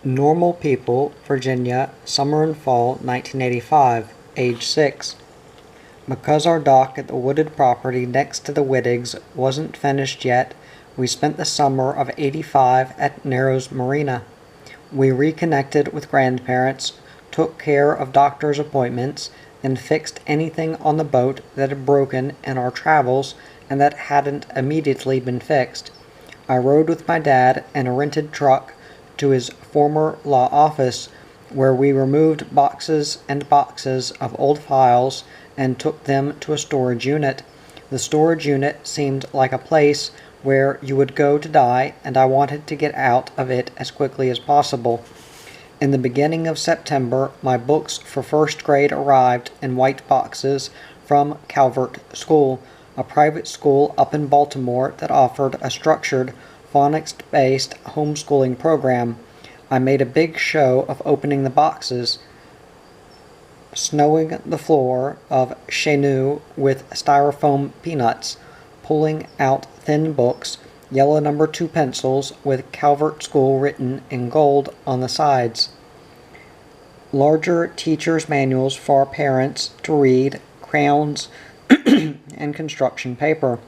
Normal People, Virginia, Summer and Fall, 1985, age 6. Because our dock at the wooded property next to the Wittigs wasn't finished yet, we spent the summer of '85 at Narrows Marina. We reconnected with grandparents, took care of doctor's appointments, and fixed anything on the boat that had broken in our travels and that hadn't immediately been fixed. I rode with my dad in a rented truck to his former law office, where we removed boxes and boxes of old files and took them to a storage unit. The storage unit seemed like a place where you would go to die, and I wanted to get out of it as quickly as possible. In the beginning of September, my books for first grade arrived in white boxes from Calvert School, a private school up in Baltimore that offered a structured, phonics-based homeschooling program. I made a big show of opening the boxes, snowing the floor of Cheneux with styrofoam peanuts, pulling out thin books, yellow number 2 pencils with Calvert School written in gold on the sides, larger teacher's manuals for our parents to read, crayons, and construction paper.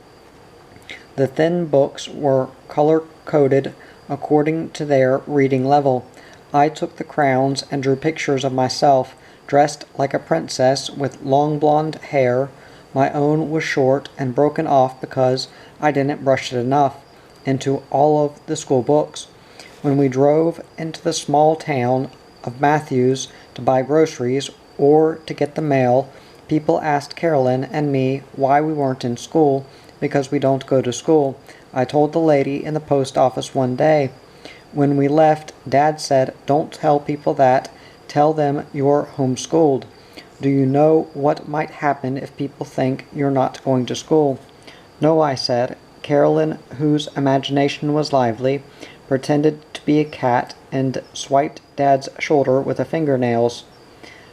The thin books were color-coded according to their reading level. I took the crayons and drew pictures of myself, dressed like a princess with long blonde hair. My own was short and broken off because I didn't brush it enough, into all of the school books. When we drove into the small town of Matthews to buy groceries or to get the mail, people asked Carolyn and me why we weren't in school, because we don't go to school. I told the lady in the post office one day. When we left, Dad said, "Don't tell people that. Tell them you're homeschooled. Do you know what might happen if people think you're not going to school?" "No," I said. Carolyn, whose imagination was lively, pretended to be a cat and swiped Dad's shoulder with her fingernails.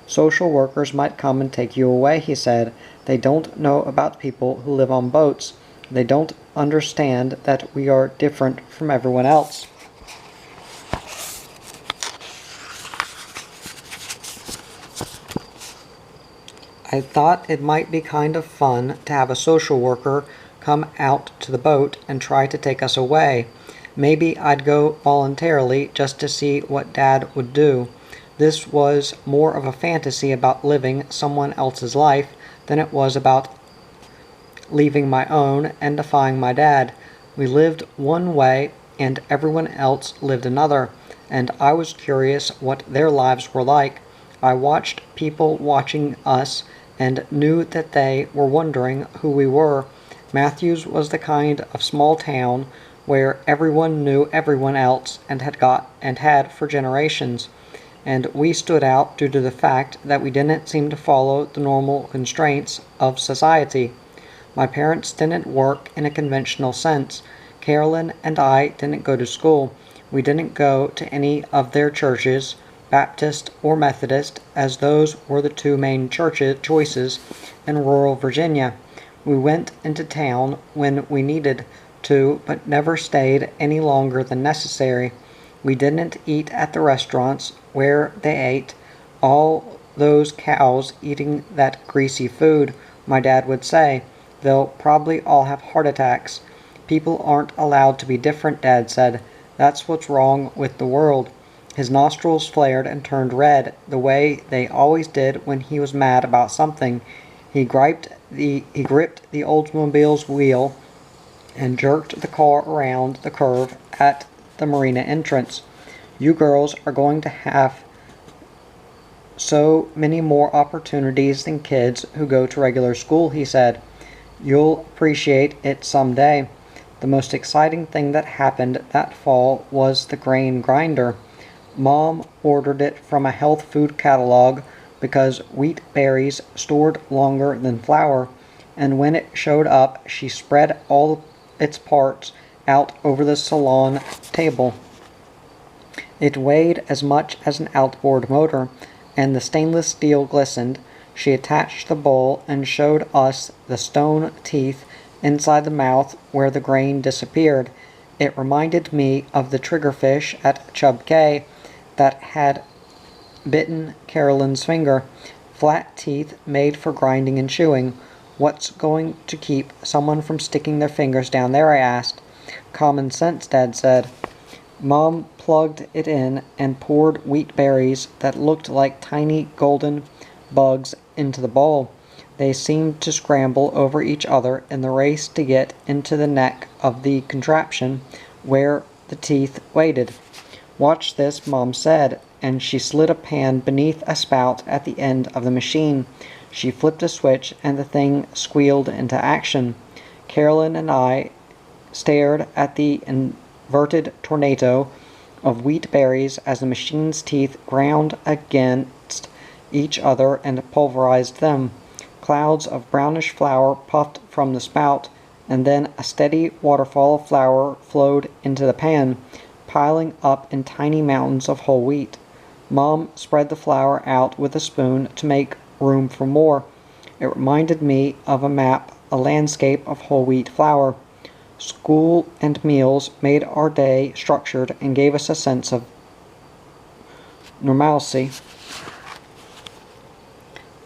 "Social workers might come and take you away," he said. "They don't know about people who live on boats. They don't understand that we are different from everyone else." I thought it might be kind of fun to have a social worker come out to the boat and try to take us away. Maybe I'd go voluntarily just to see what Dad would do. This was more of a fantasy about living someone else's life than it was about leaving my own and defying my dad. We lived one way and everyone else lived another, and I was curious what their lives were like. I watched people watching us and knew that they were wondering who we were. Matthews was the kind of small town where everyone knew everyone else and had for generations, and we stood out due to the fact that we didn't seem to follow the normal constraints of society. My parents didn't work in a conventional sense. Carolyn and I didn't go to school. We didn't go to any of their churches, Baptist or Methodist, as those were the two main choices in rural Virginia. We went into town when we needed to, but never stayed any longer than necessary. We didn't eat at the restaurants where they ate. "All those cows eating that greasy food," my dad would say. "They'll probably all have heart attacks." "People aren't allowed to be different," Dad said. "That's what's wrong with the world." His nostrils flared and turned red, the way they always did when he was mad about something. He gripped the Oldsmobile's wheel and jerked the car around the curve at the marina entrance. "You girls are going to have so many more opportunities than kids who go to regular school," he said. "You'll appreciate it someday." The most exciting thing that happened that fall was the grain grinder. Mom ordered it from a health food catalog because wheat berries stored longer than flour, and when it showed up, she spread all its parts out over the salon table. It weighed as much as an outboard motor, and the stainless steel glistened. She attached the bowl and showed us the stone teeth inside the mouth where the grain disappeared. It reminded me of the triggerfish at Chub Cay that had bitten Carolyn's finger. Flat teeth made for grinding and chewing. What's going to keep someone from sticking their fingers down there, I asked. Common sense, Dad said. Mom plugged it in and poured wheat berries that looked like tiny golden bugs into the bowl. They seemed to scramble over each other in the race to get into the neck of the contraption where the teeth waited. Watch this, Mom said, and she slid a pan beneath a spout at the end of the machine. She flipped a switch and the thing squealed into action. Carolyn and I stared at the inverted tornado of wheat berries as the machine's teeth ground against each other and pulverized them. Clouds of brownish flour puffed from the spout, and then a steady waterfall of flour flowed into the pan, piling up in tiny mountains of whole wheat. Mom spread the flour out with a spoon to make room for more. It reminded me of a map, a landscape of whole wheat flour. School and meals made our day structured and gave us a sense of normalcy.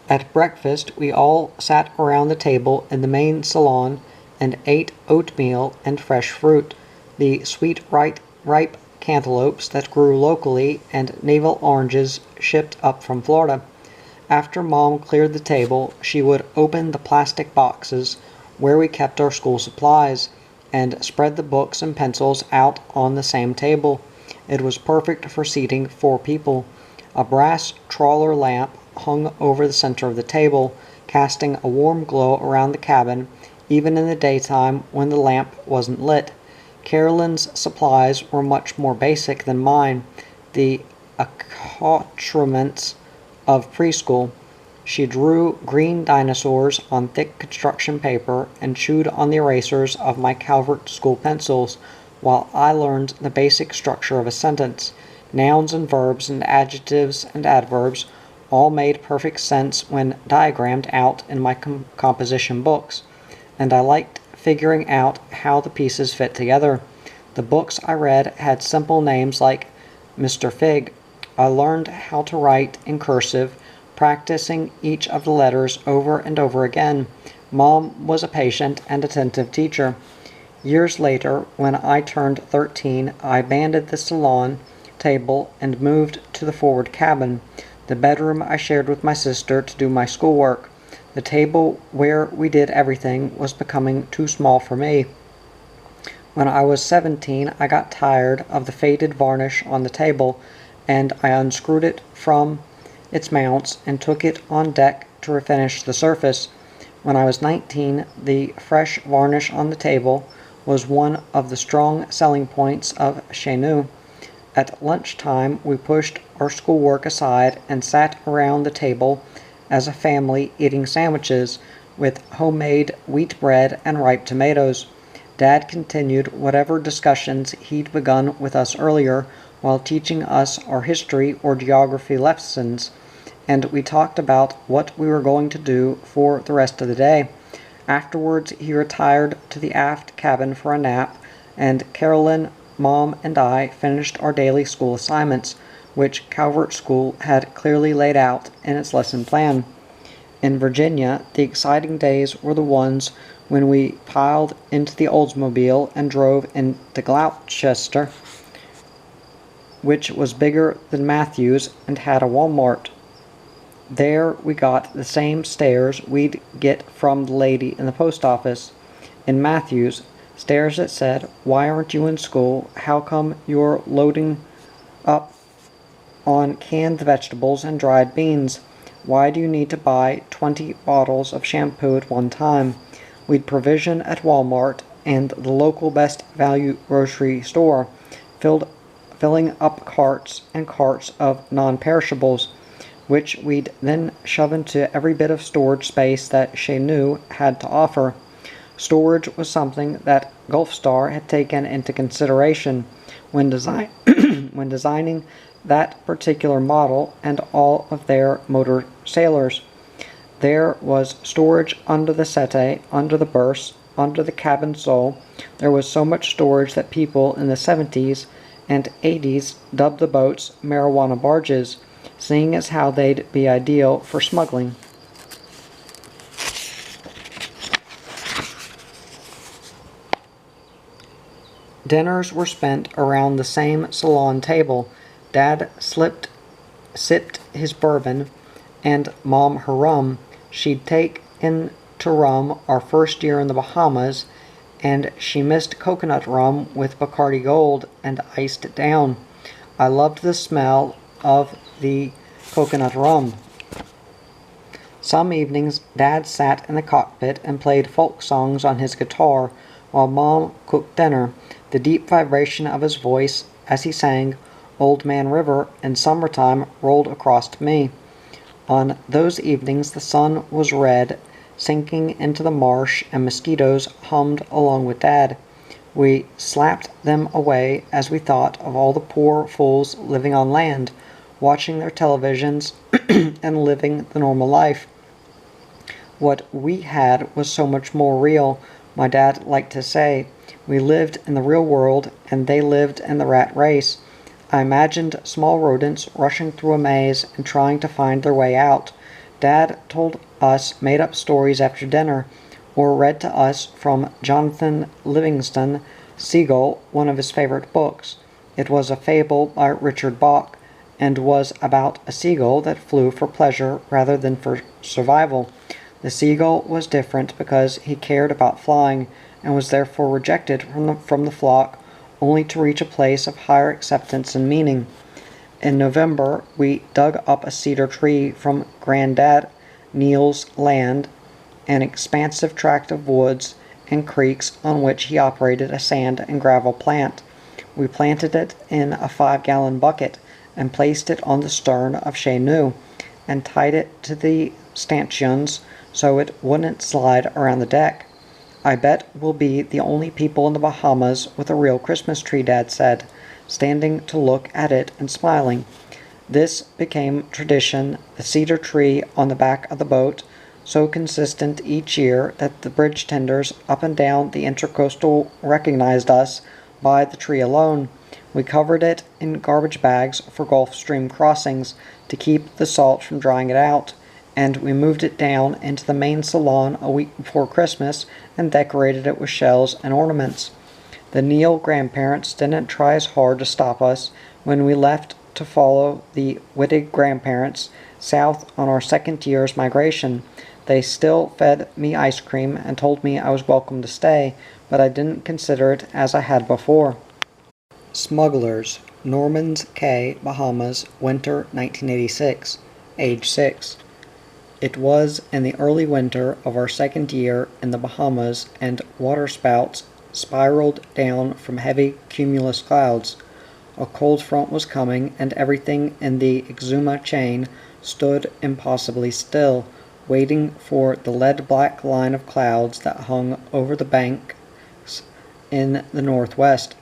At breakfast, we all sat around the table in the main salon and ate oatmeal and fresh fruit, the sweet ripe cantaloupes that grew locally and navel oranges shipped up from Florida. After Mom cleared the table, she would open the plastic boxes where we kept our school supplies and spread the books and pencils out on the same table. It was perfect for seating 4 people. A brass trawler lamp hung over the center of the table, casting a warm glow around the cabin, even in the daytime when the lamp wasn't lit. Carolyn's supplies were much more basic than mine, the accoutrements of preschool. She drew green dinosaurs on thick construction paper and chewed on the erasers of my Calvert school pencils, while I learned the basic structure of a sentence. Nouns and verbs and adjectives and adverbs all made perfect sense when diagrammed out in my composition books, and I liked figuring out how the pieces fit together. The books I read had simple names like Mr. Fig. I learned how to write in cursive, practicing each of the letters over and over again. Mom was a patient and attentive teacher. Years later, when I turned 13, I abandoned the salon table and moved to the forward cabin, the bedroom I shared with my sister to do my schoolwork. The table where we did everything was becoming too small for me. When I was 17, I got tired of the faded varnish on the table, and I unscrewed it from its mounts and took it on deck to refinish the surface. When I was 19, the fresh varnish on the table was one of the strong selling points of Chez Nous. At lunchtime, we pushed our schoolwork aside and sat around the table as a family eating sandwiches with homemade wheat bread and ripe tomatoes. Dad continued whatever discussions he'd begun with us earlier while teaching us our history or geography lessons, and we talked about what we were going to do for the rest of the day. Afterwards, he retired to the aft cabin for a nap, and Carolyn, Mom, and I finished our daily school assignments, which Calvert School had clearly laid out in its lesson plan. In Virginia, the exciting days were the ones when we piled into the Oldsmobile and drove into Gloucester, which was bigger than Matthews and had a Walmart. There we got the same stares we'd get from the lady in the post office. In Matthews, stares that said, "Why aren't you in school? How come you're loading up on canned vegetables and dried beans? Why do you need to buy 20 bottles of shampoo at one time?" We'd provision at Walmart and the local Best Value grocery store, filling up carts and carts of non-perishables, which we'd then shove into every bit of storage space that Chez Nous had to offer. Storage was something that Gulfstar had taken into consideration when designing that particular model and all of their motor sailors. There was storage under the settee, under the berths, under the cabin sole. There was so much storage that people in the 70s and 80s dubbed the boats marijuana barges, seeing as how they'd be ideal for smuggling. Dinners were spent around the same salon table. Dad sipped his bourbon, and Mom her rum. She'd taken to rum our first year in the Bahamas, and she missed coconut rum with Bacardi Gold and iced it down. I loved the smell of the coconut rum. Some evenings, Dad sat in the cockpit and played folk songs on his guitar while Mom cooked dinner. The deep vibration of his voice as he sang Old Man River in summertime rolled across me. On those evenings the sun was red, sinking into the marsh, and mosquitoes hummed along with Dad. We slapped them away as we thought of all the poor fools living on land, watching their televisions and living the normal life. What we had was so much more real, my dad liked to say. We lived in the real world, and they lived in the rat race. I imagined small rodents rushing through a maze and trying to find their way out. Dad told us made-up stories after dinner, or read to us from Jonathan Livingston Seagull, one of his favorite books. It was a fable by Richard Bach, and was about a seagull that flew for pleasure rather than for survival. The seagull was different because he cared about flying, and was therefore rejected from the flock, only to reach a place of higher acceptance and meaning. In November, we dug up a cedar tree from Granddad Neale's land, an expansive tract of woods and creeks on which he operated a sand and gravel plant. We planted it in a 5-gallon bucket and placed it on the stern of Chez Nous, and tied it to the stanchions so it wouldn't slide around the deck. I bet we'll be the only people in the Bahamas with a real Christmas tree, Dad said, standing to look at it and smiling. This became tradition, the cedar tree on the back of the boat, so consistent each year that the bridge tenders up and down the intercoastal recognized us by the tree alone. We covered it in garbage bags for Gulf Stream crossings to keep the salt from drying it out, and we moved it down into the main salon a week before Christmas and decorated it with shells and ornaments. The Neale grandparents didn't try as hard to stop us when we left to follow the Wittig grandparents south on our second year's migration. They still fed me ice cream and told me I was welcome to stay, but I didn't consider it as I had before. Smugglers, Norman's Cay, Bahamas, winter 1986, age 6. It was in the early winter of our second year in the Bahamas, and waterspouts spiraled down from heavy cumulus clouds. A cold front was coming, and everything in the Exuma chain stood impossibly still, waiting for the lead-black line of clouds that hung over the banks in the northwest.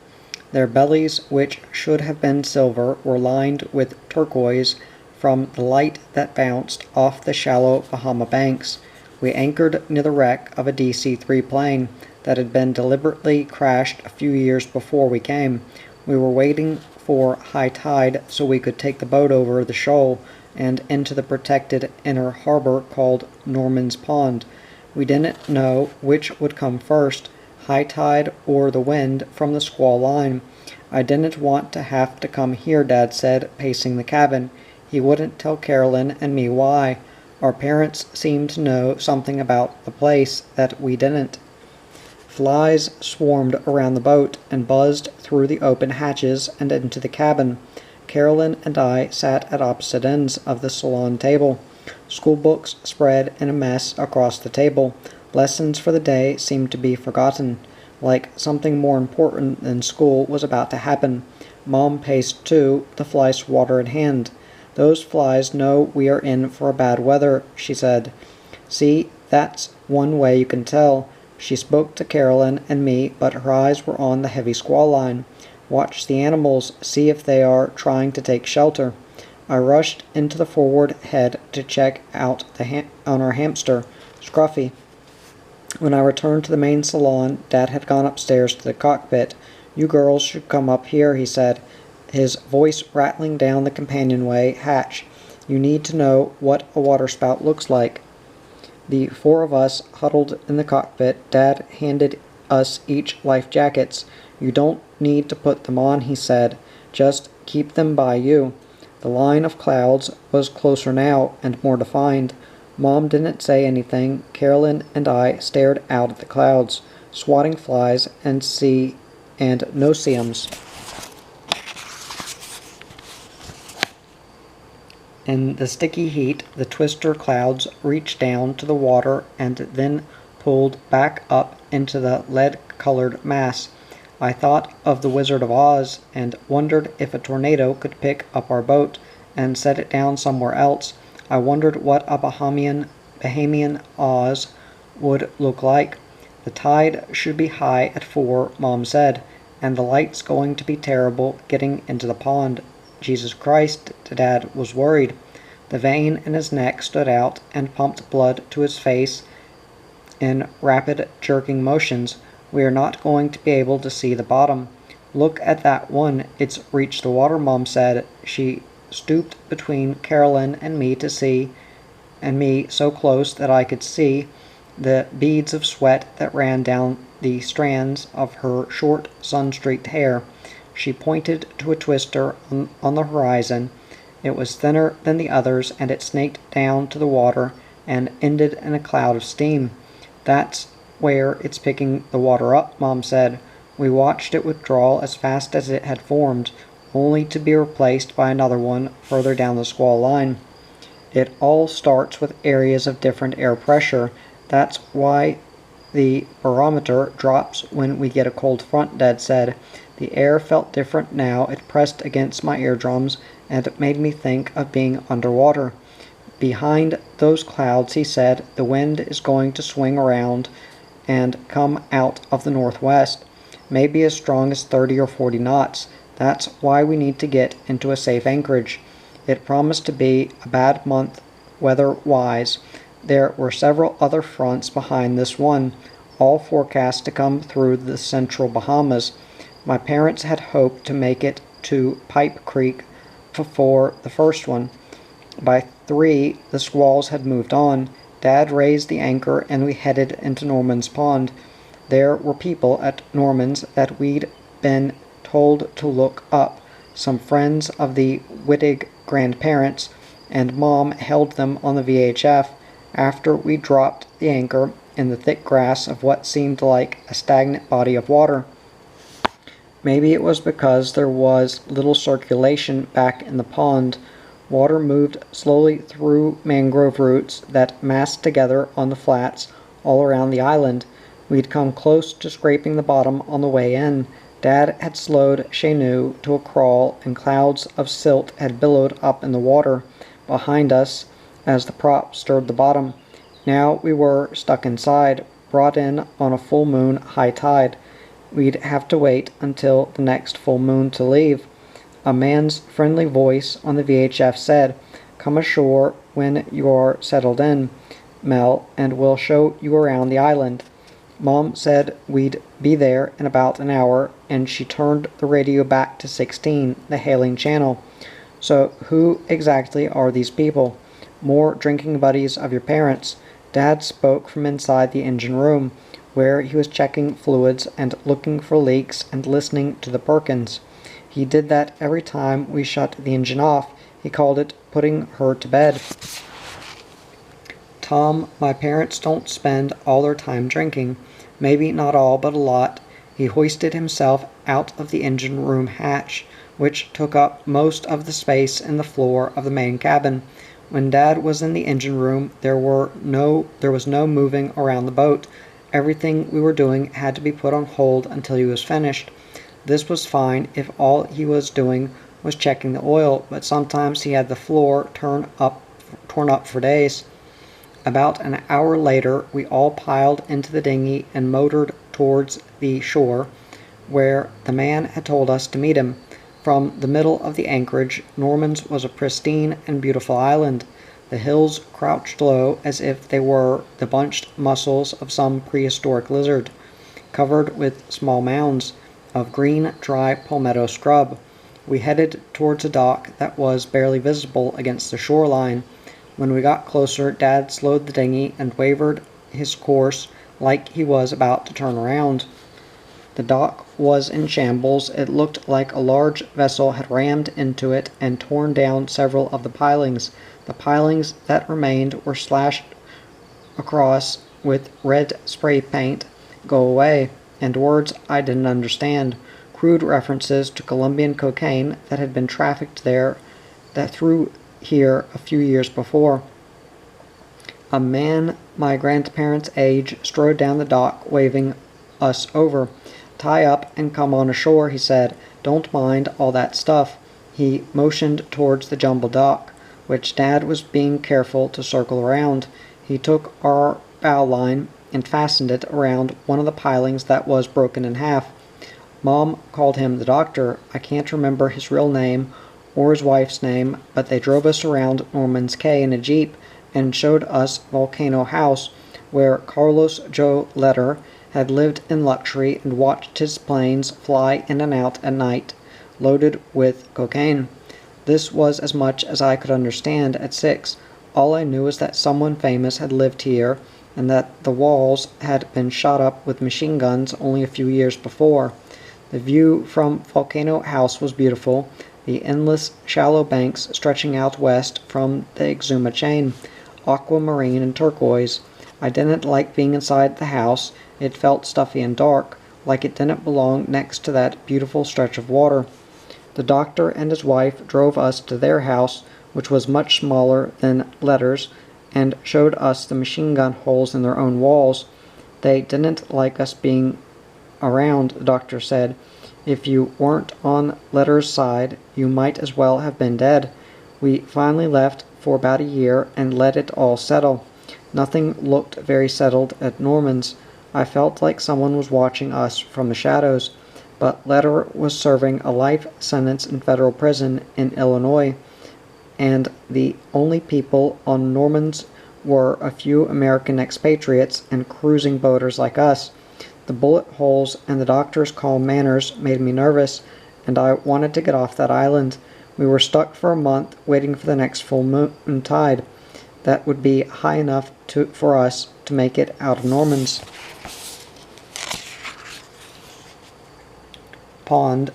Their bellies, which should have been silver, were lined with turquoise from the light that bounced off the shallow Bahama banks. We anchored near the wreck of a DC-3 plane that had been deliberately crashed a few years before we came. We were waiting for high tide so we could take the boat over the shoal and into the protected inner harbor called Norman's Pond. We didn't know which would come first, high tide or the wind from the squall line. I didn't want to have to come here, Dad said, pacing the cabin. He wouldn't tell Carolyn and me why. Our parents seemed to know something about the place that we didn't. Flies swarmed around the boat and buzzed through the open hatches and into the cabin. Carolyn and I sat at opposite ends of the salon table. School books spread in a mess across the table. Lessons for the day seemed to be forgotten, like something more important than school was about to happen. Mom paced too, the fly swatter in hand. "Those flies know we are in for a bad weather," she said. "See, that's one way you can tell." She spoke to Carolyn and me, but her eyes were on the heavy squall line. "Watch the animals, see if they are trying to take shelter." I rushed into the forward head to check out on our hamster, Scruffy. When I returned to the main salon, Dad had gone upstairs to the cockpit. "You girls should come up here," he said. his voice rattling down the companionway hatch. "You need to know what a waterspout looks like." The four of us huddled in the cockpit. Dad handed us each life jackets. "You don't need to put them on," he said. "Just keep them by you." The line of clouds was closer now and more defined. Mom didn't say anything. Carolyn and I stared out at the clouds, swatting flies and no-see-ums. In the sticky heat, the twister clouds reached down to the water and then pulled back up into the lead-colored mass. I thought of the Wizard of Oz and wondered if a tornado could pick up our boat and set it down somewhere else. I wondered what a Bahamian Oz would look like. "The tide should be high at 4, Mom said, "and the light's going to be terrible getting into the pond." Jesus Christ, Dad was worried. The vein in his neck stood out and pumped blood to his face in rapid, jerking motions. "We are not going to be able to see the bottom." "Look at that one. It's reached the water," Mom said. She stooped between Carolyn and me so close that I could see the beads of sweat that ran down the strands of her short, sun-streaked hair. She pointed to a twister on the horizon. It was thinner than the others, and it snaked down to the water and ended in a cloud of steam. "That's where it's picking the water up," Mom said. We watched it withdraw as fast as it had formed, only to be replaced by another one further down the squall line. "It all starts with areas of different air pressure. That's why the barometer drops when we get a cold front," Dad said. The air felt different now. It pressed against my eardrums, and it made me think of being underwater. "Behind those clouds," he said, "the wind is going to swing around and come out of the northwest, maybe as strong as 30 or 40 knots. That's why we need to get into a safe anchorage." It promised to be a bad month weather-wise. There were several other fronts behind this one, all forecast to come through the central Bahamas. My parents had hoped to make it to Pipe Creek before the first one. By 3, the squalls had moved on. Dad raised the anchor and we headed into Norman's Pond. There were people at Norman's that we'd been told to look up, some friends of the Wittig grandparents, and Mom held them on the VHF. After we dropped the anchor in the thick grass of what seemed like a stagnant body of water. Maybe it was because there was little circulation back in the pond. Water moved slowly through mangrove roots that massed together on the flats all around the island. We'd come close to scraping the bottom on the way in. Dad had slowed Chenoo to a crawl, and clouds of silt had billowed up in the water behind us as the prop stirred the bottom. Now we were stuck inside, brought in on a full moon high tide. We'd have to wait until the next full moon to leave. A man's friendly voice on the VHF said, "Come ashore when you're settled in, Mel, and we'll show you around the island." Mom said we'd be there in about an hour, and she turned the radio back to 16, the hailing channel. "So who exactly are these people?" "More drinking buddies of your parents." Dad spoke from inside the engine room, where he was checking fluids and looking for leaks and listening to the Perkins. He did that every time we shut the engine off. He called it putting her to bed. "Tom, my parents don't spend all their time drinking. Maybe not all, but a lot." He hoisted himself out of the engine room hatch, which took up most of the space in the floor of the main cabin. When Dad was in the engine room, there was no moving around the boat. Everything we were doing had to be put on hold until he was finished. This was fine if all he was doing was checking the oil, but sometimes he had the floor torn up for days. About an hour later, we all piled into the dinghy and motored towards the shore, where the man had told us to meet him. From the middle of the anchorage, Norman's was a pristine and beautiful island. The hills crouched low as if they were the bunched muscles of some prehistoric lizard, covered with small mounds of green, dry palmetto scrub. We headed towards a dock that was barely visible against the shoreline. When we got closer, Dad slowed the dinghy and wavered his course like he was about to turn around. The dock was in shambles. It looked like a large vessel had rammed into it and torn down several of the pilings. The pilings that remained were slashed across with red spray paint, "Go away," and words I didn't understand, crude references to Colombian cocaine that had been trafficked through here a few years before. A man my grandparents' age strode down the dock, waving us over. "Tie up and come on ashore," he said. "Don't mind all that stuff." He motioned towards the jumble dock, which Dad was being careful to circle around. He took our bow line and fastened it around one of the pilings that was broken in half. Mom called him the doctor. I can't remember his real name or his wife's name, but they drove us around Norman's Cay in a jeep and showed us Volcano House, where Carlos Joe Letter had lived in luxury and watched his planes fly in and out at night, loaded with cocaine. This was as much as I could understand at 6. All I knew was that someone famous had lived here, and that the walls had been shot up with machine guns only a few years before. The view from Volcano House was beautiful, the endless shallow banks stretching out west from the Exuma chain, aquamarine and turquoise. I didn't like being inside the house. It felt stuffy and dark, like it didn't belong next to that beautiful stretch of water. The doctor and his wife drove us to their house, which was much smaller than Letter's, and showed us the machine gun holes in their own walls. They didn't like us being around, the doctor said. If you weren't on Letter's side, you might as well have been dead. We finally left for about a year and let it all settle. Nothing looked very settled at Norman's. I felt like someone was watching us from the shadows, but Letter was serving a life sentence in federal prison in Illinois, and the only people on Norman's were a few American expatriates and cruising boaters like us. The bullet holes and the doctor's calm manners made me nervous, and I wanted to get off that island. We were stuck for a month waiting for the next full moon tide that would be high enough for us to make it out of Norman's. Pond.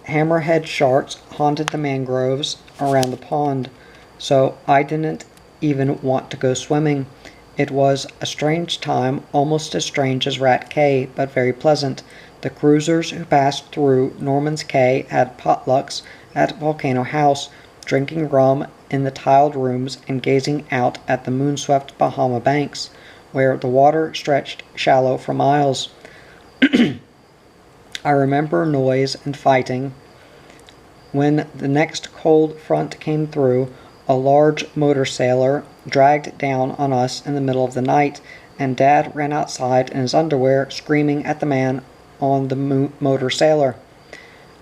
Hammerhead sharks haunted the mangroves around the pond, so I didn't even want to go swimming. It was a strange time, almost as strange as Rat Cay, but very pleasant. The cruisers who passed through Norman's Cay had potlucks at Volcano House, drinking rum in the tiled rooms and gazing out at the moon-swept Bahama banks, where the water stretched shallow for miles. I remember noise and fighting. When the next cold front came through, a large motor sailor dragged down on us in the middle of the night, and Dad ran outside in his underwear, screaming at the man on the motor sailor.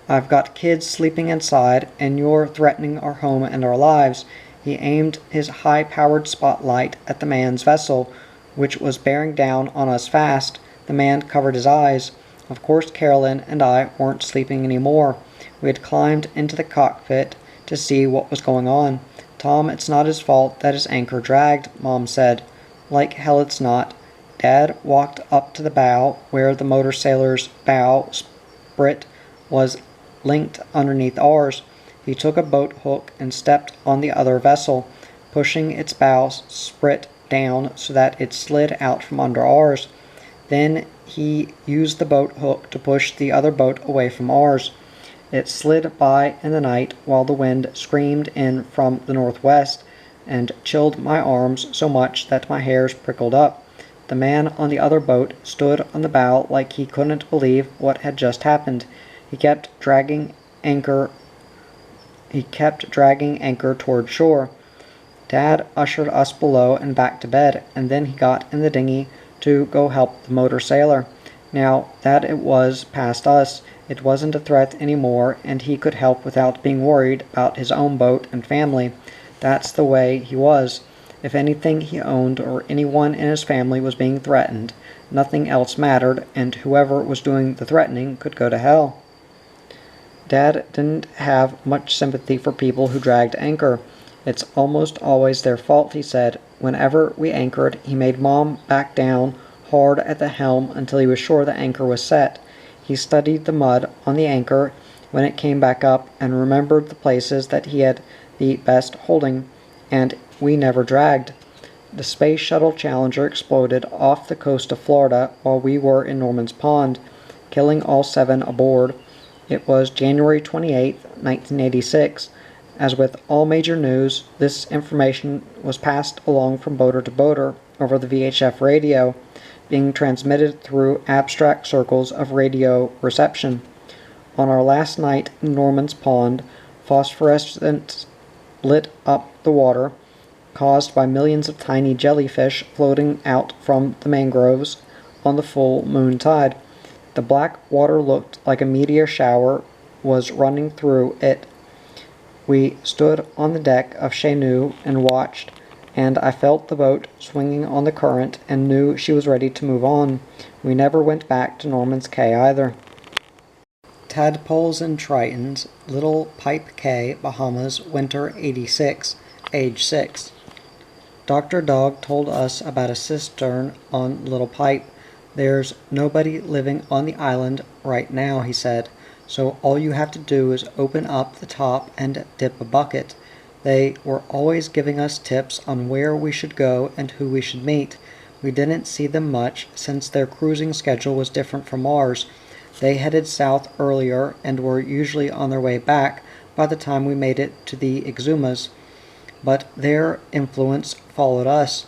"I've got kids sleeping inside, and you're threatening our home and our lives." He aimed his high-powered spotlight at the man's vessel, which was bearing down on us fast. The man covered his eyes. Of course Carolyn and I weren't sleeping anymore. We had climbed into the cockpit to see what was going on. "Tom, it's not his fault that his anchor dragged," Mom said. "Like hell it's not." Dad walked up to the bow, where the motor sailor's bow sprit was linked underneath ours. He took a boat hook and stepped on the other vessel, pushing its bow sprit down so that it slid out from under ours. Then he used the boat hook to push the other boat away from ours. It slid by in the night while the wind screamed in from the northwest and chilled my arms so much that my hairs prickled up. The man on the other boat stood on the bow like he couldn't believe what had just happened. He kept dragging anchor toward shore. Dad ushered us below and back to bed, and then he got in the dinghy to go help the motor sailor. Now that it was past us, it wasn't a threat anymore, and he could help without being worried about his own boat and family. That's the way he was. If anything he owned or anyone in his family was being threatened, nothing else mattered, and whoever was doing the threatening could go to hell. Dad didn't have much sympathy for people who dragged anchor. It's almost always their fault, he said. Whenever we anchored, he made Mom back down hard at the helm until he was sure the anchor was set. He studied the mud on the anchor when it came back up and remembered the places that he had the best holding, and we never dragged. The Space Shuttle Challenger exploded off the coast of Florida while we were in Norman's Pond, killing all 7 aboard. It was January 28, 1986. As with all major news, this information was passed along from boater to boater over the VHF radio, being transmitted through abstract circles of radio reception. On our last night in Norman's Pond, phosphorescence lit up the water, caused by millions of tiny jellyfish floating out from the mangroves on the full moon tide. The black water looked like a meteor shower was running through it. We stood on the deck of Chenoo and watched, and I felt the boat swinging on the current and knew she was ready to move on. We never went back to Norman's Cay either. Tadpoles and Tritons, Little Pipe Cay, Bahamas, winter 86, age 6. Dr. Dog told us about a cistern on Little Pipe. There's nobody living on the island right now, he said, so all you have to do is open up the top and dip a bucket. They were always giving us tips on where we should go and who we should meet. We didn't see them much since their cruising schedule was different from ours. They headed south earlier and were usually on their way back by the time we made it to the Exumas, but their influence followed us.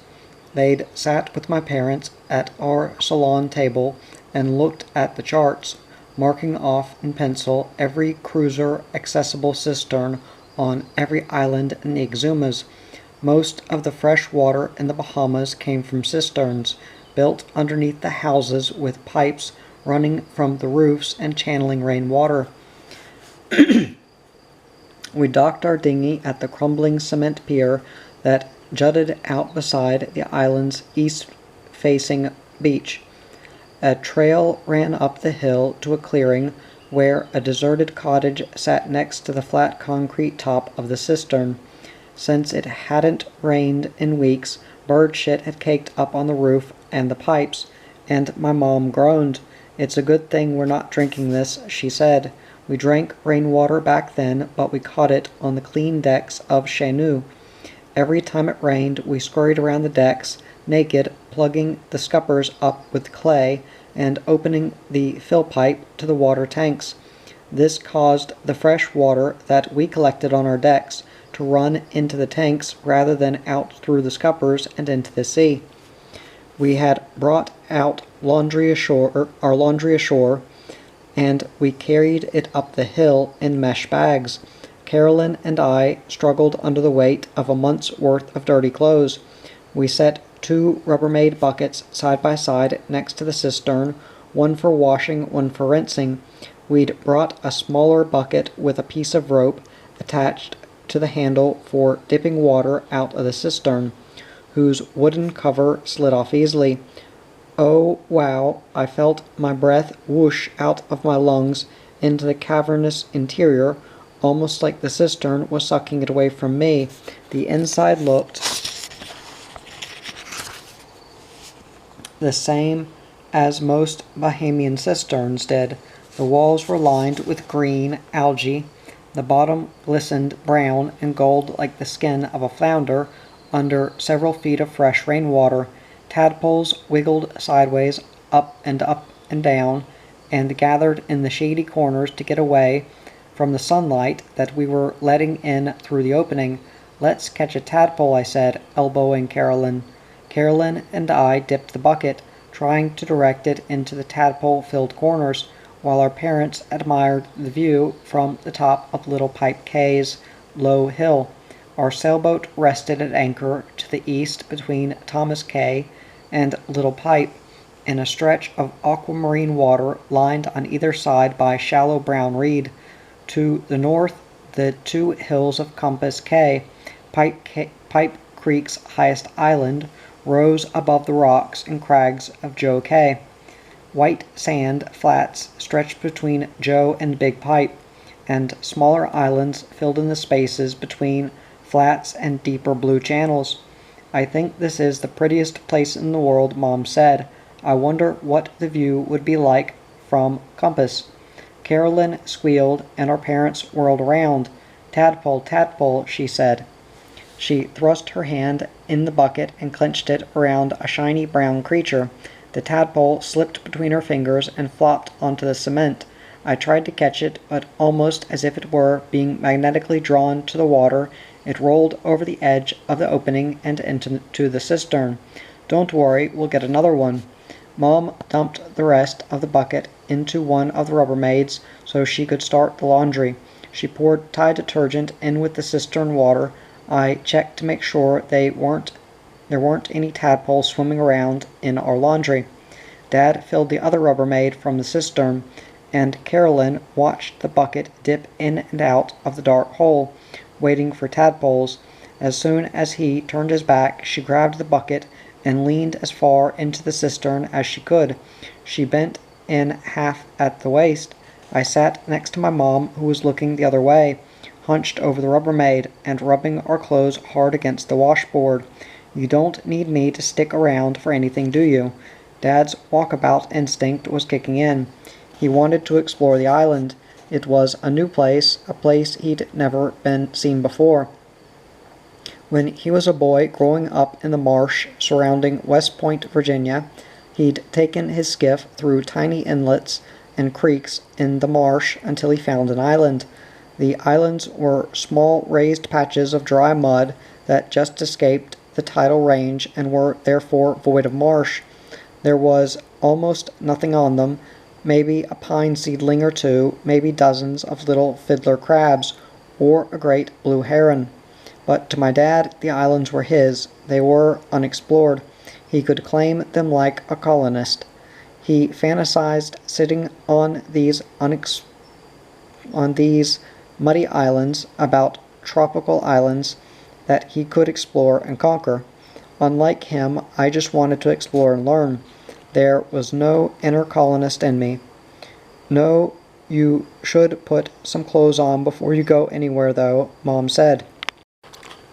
They'd sat with my parents at our salon table and looked at the charts, marking off in pencil every cruiser accessible cistern on every island in the Exumas. Most of the fresh water in the Bahamas came from cisterns, built underneath the houses with pipes running from the roofs and channeling rainwater. We docked our dinghy at the crumbling cement pier that jutted out beside the island's east-facing beach. A trail ran up the hill to a clearing where a deserted cottage sat next to the flat concrete top of the cistern. Since it hadn't rained in weeks, bird shit had caked up on the roof and the pipes, and my mom groaned. "It's a good thing we're not drinking this," she said. We drank rainwater back then, but we caught it on the clean decks of Chenoo. Every time it rained, we scurried around the decks, naked, plugging the scuppers up with clay and opening the fill pipe to the water tanks. This caused the fresh water that we collected on our decks to run into the tanks rather than out through the scuppers and into the sea. We had brought out our laundry ashore, and we carried it up the hill in mesh bags. Carolyn and I struggled under the weight of a month's worth of dirty clothes. We set 2 Rubbermaid buckets side by side next to the cistern, one for washing, one for rinsing. We'd brought a smaller bucket with a piece of rope attached to the handle for dipping water out of the cistern, whose wooden cover slid off easily. Oh, wow, I felt my breath whoosh out of my lungs into the cavernous interior, almost like the cistern was sucking it away from me. The inside looked the same as most Bahamian cisterns did. The walls were lined with green algae. The bottom glistened brown and gold like the skin of a flounder under several feet of fresh rainwater. Tadpoles wiggled sideways, up and down, and gathered in the shady corners to get away from the sunlight that we were letting in through the opening. "Let's catch a tadpole," I said, elbowing Carolyn. Carolyn and I dipped the bucket, trying to direct it into the tadpole-filled corners, while our parents admired the view from the top of Little Pipe Cay's low hill. Our sailboat rested at anchor to the east between Thomas Cay and Little Pipe, in a stretch of aquamarine water lined on either side by shallow brown reed. To the north, the 2 hills of Compass Cay, Pipe Creek's highest island, rose above the rocks and crags of Joe Cay. White sand flats stretched between Joe and Big Pipe. and smaller islands filled in the spaces between flats and deeper blue channels. "I think this is the prettiest place in the world," Mom said. "I wonder what the view would be like from Compass." Carolyn squealed, and our parents whirled around. "Tadpole, tadpole," she said. She thrust her hand in the bucket and clenched it around a shiny brown creature. The tadpole slipped between her fingers and flopped onto the cement. I tried to catch it, but almost as if it were being magnetically drawn to the water, it rolled over the edge of the opening and into the cistern. "Don't worry, we'll get another one." Mom dumped the rest of the bucket into one of the Rubbermaids so she could start the laundry. She poured Tide detergent in with the cistern water. I checked to make sure there weren't any tadpoles swimming around in our laundry. Dad filled the other Rubbermaid from the cistern, and Carolyn watched the bucket dip in and out of the dark hole, waiting for tadpoles. As soon as he turned his back, she grabbed the bucket and leaned as far into the cistern as she could. She bent in half at the waist. I sat next to my mom, who was looking the other way, hunched over the Rubbermaid and rubbing our clothes hard against the washboard. "You don't need me to stick around for anything, do you?" Dad's walkabout instinct was kicking in. He wanted to explore the island. It was a new place, a place he'd never been seen before. When he was a boy growing up in the marsh surrounding West Point, Virginia, he'd taken his skiff through tiny inlets and creeks in the marsh until he found an island. The islands were small raised patches of dry mud that just escaped the tidal range and were therefore void of marsh. There was almost nothing on them, maybe a pine seedling or two, maybe dozens of little fiddler crabs, or a great blue heron. But to my dad, the islands were his. They were unexplored. He could claim them like a colonist. He fantasized sitting on these muddy islands, about tropical islands that he could explore and conquer. Unlike him, I just wanted to explore and learn. There was no inner colonist in me. "No, you should put some clothes on before you go anywhere, though," Mom said.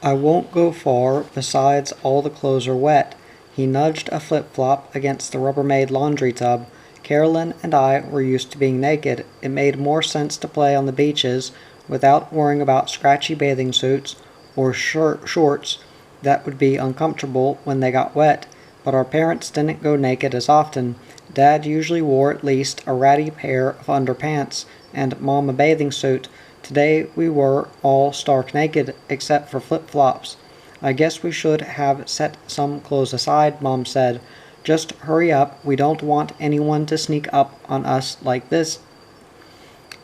"I won't go far, besides all the clothes are wet." He nudged a flip-flop against the Rubbermaid laundry tub. Carolyn and I were used to being naked. It made more sense to play on the beaches without worrying about scratchy bathing suits or shorts that would be uncomfortable when they got wet. But our parents didn't go naked as often. Dad usually wore at least a ratty pair of underpants, and Mom a bathing suit. Today we were all stark naked, except for flip-flops. "I guess we should have set some clothes aside," Mom said. "Just hurry up, we don't want anyone to sneak up on us like this."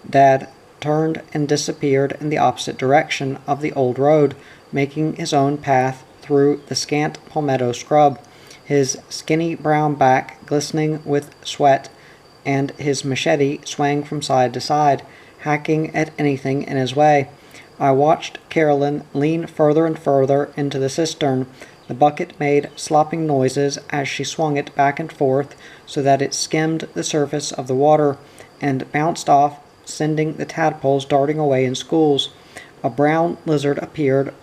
Dad turned and disappeared in the opposite direction of the old road, making his own path through the scant palmetto scrub, his skinny brown back glistening with sweat, and his machete swaying from side to side, hacking at anything in his way. I watched Carolyn lean further and further into the cistern. The bucket made slopping noises as she swung it back and forth so that it skimmed the surface of the water and bounced off, sending the tadpoles darting away in schools. A brown lizard appeared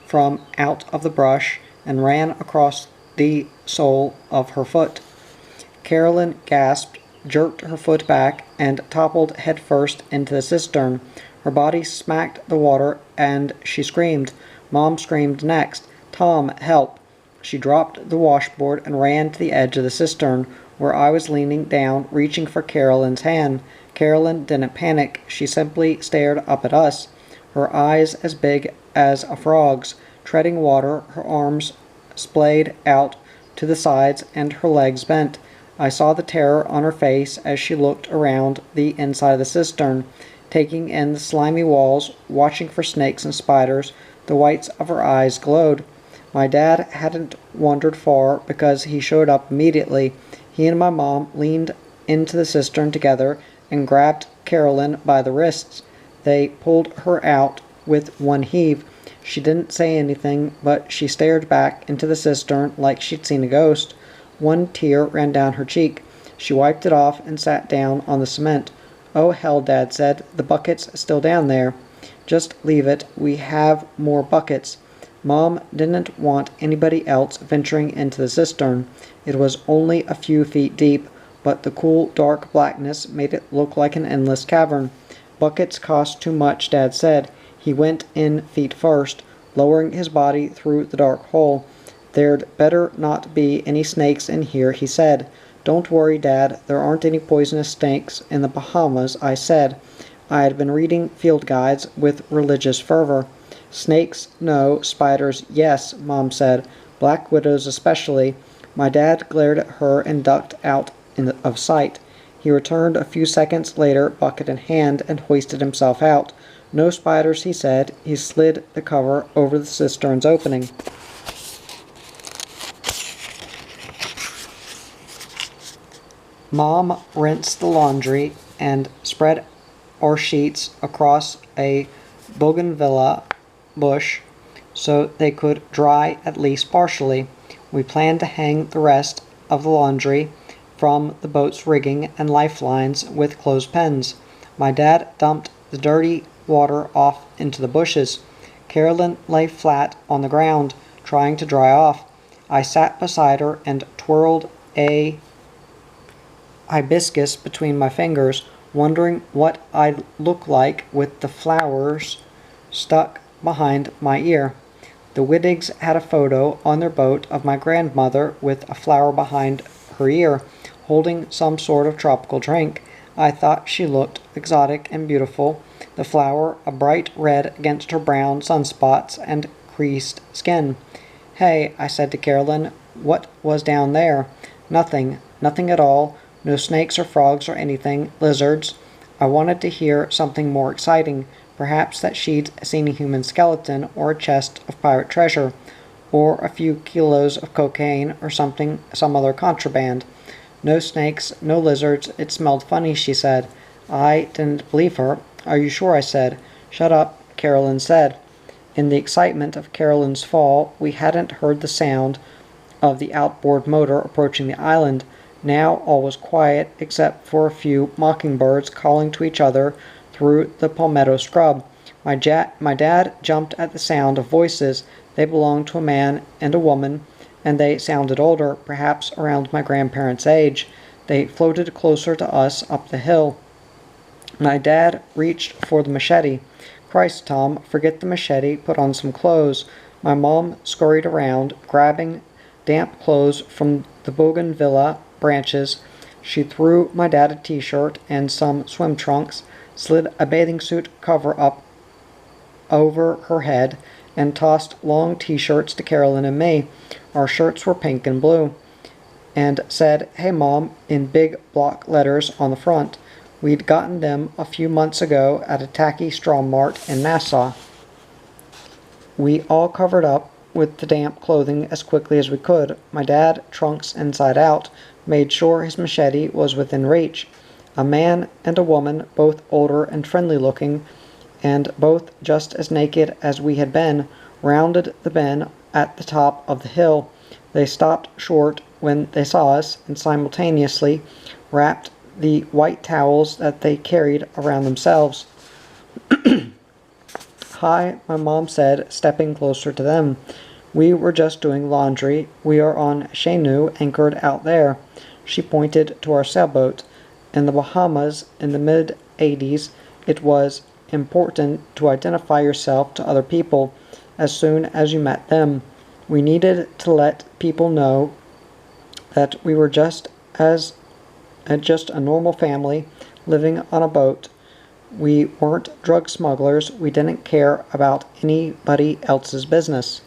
from out of the brush and ran across the sole of her foot. Carolyn gasped, jerked her foot back, and toppled headfirst into the cistern. Her body smacked the water, and she screamed. Mom screamed next. "Tom, help!" She dropped the washboard and ran to the edge of the cistern, where I was leaning down, reaching for Carolyn's hand. Carolyn didn't panic. She simply stared up at us, her eyes as big as a frog's, treading water, her arms splayed out to the sides and her legs bent. I saw the terror on her face as she looked around the inside of the cistern, taking in the slimy walls, watching for snakes and spiders. The whites of her eyes glowed. My dad hadn't wandered far because he showed up immediately. He and my mom leaned into the cistern together and grabbed Carolyn by the wrists. They pulled her out with one heave. She didn't say anything, but she stared back into the cistern like she'd seen a ghost. One tear ran down her cheek. She wiped it off and sat down on the cement. "Oh, hell," Dad said. "The bucket's still down there." "Just leave it. We have more buckets." Mom didn't want anybody else venturing into the cistern. It was only a few feet deep, but the cool, dark blackness made it look like an endless cavern. "Buckets cost too much," Dad said. He went in feet first, lowering his body through the dark hole. "There'd better not be any snakes in here," he said. "Don't worry, Dad. There aren't any poisonous snakes in the Bahamas," I said. I had been reading field guides with religious fervor. "Snakes, no. Spiders, yes," Mom said. "Black widows especially." My dad glared at her and ducked out of sight. He returned a few seconds later, bucket in hand, and hoisted himself out. "No spiders," he said. He slid the cover over the cistern's opening. Mom rinsed the laundry and spread our sheets across a bougainvillea bush so they could dry at least partially. We planned to hang the rest of the laundry from the boat's rigging and lifelines with clothespins. My dad dumped the dirty water off into the bushes. Carolyn lay flat on the ground, trying to dry off. I sat beside her and twirled a hibiscus between my fingers, wondering what I'd look like with the flowers stuck behind my ear. The Wittigs had a photo on their boat of my grandmother with a flower behind her ear, holding some sort of tropical drink. I thought she looked exotic and beautiful, the flower a bright red against her brown sunspots and creased skin. "Hey," I said to Carolyn, "what was down there?" "Nothing. Nothing at all. No snakes or frogs or anything. Lizards." I wanted to hear something more exciting, perhaps that she'd seen a human skeleton or a chest of pirate treasure, or a few kilos of cocaine or some other contraband. "No snakes, no lizards. It smelled funny," she said. I didn't believe her. "Are you sure?" I said. "Shut up," Carolyn said. In the excitement of Carolyn's fall, we hadn't heard the sound of the outboard motor approaching the island. Now all was quiet except for a few mockingbirds calling to each other through the palmetto scrub. My dad jumped at the sound of voices. They belonged to a man and a woman, and they sounded older, perhaps around my grandparents' age. They floated closer to us up the hill. My dad reached for the machete. "Christ, Tom, forget the machete. Put on some clothes." My mom scurried around, grabbing damp clothes from the bougainvillea branches. She threw my dad a t-shirt and some swim trunks, slid a bathing suit cover up over her head, and tossed long t-shirts to Carolyn and me. Our shirts were pink and blue, and said, "Hey Mom," in big block letters on the front. We'd gotten them a few months ago at a tacky straw mart in Nassau. We all covered up with the damp clothing as quickly as we could. My dad, trunks inside out, made sure his machete was within reach. A man and a woman, both older and friendly looking, and both just as naked as we had been, rounded the bend at the top of the hill. They stopped short when they saw us and simultaneously wrapped the white towels that they carried around themselves. "Hi," my mom said, stepping closer to them. "We were just doing laundry. We are on Chenu, anchored out there." She pointed to our sailboat. In the Bahamas in the mid-'80s, it was important to identify yourself to other people as soon as you met them. We needed to let people know that we were just a normal family living on a boat. We weren't drug smugglers. We didn't care about anybody else's business.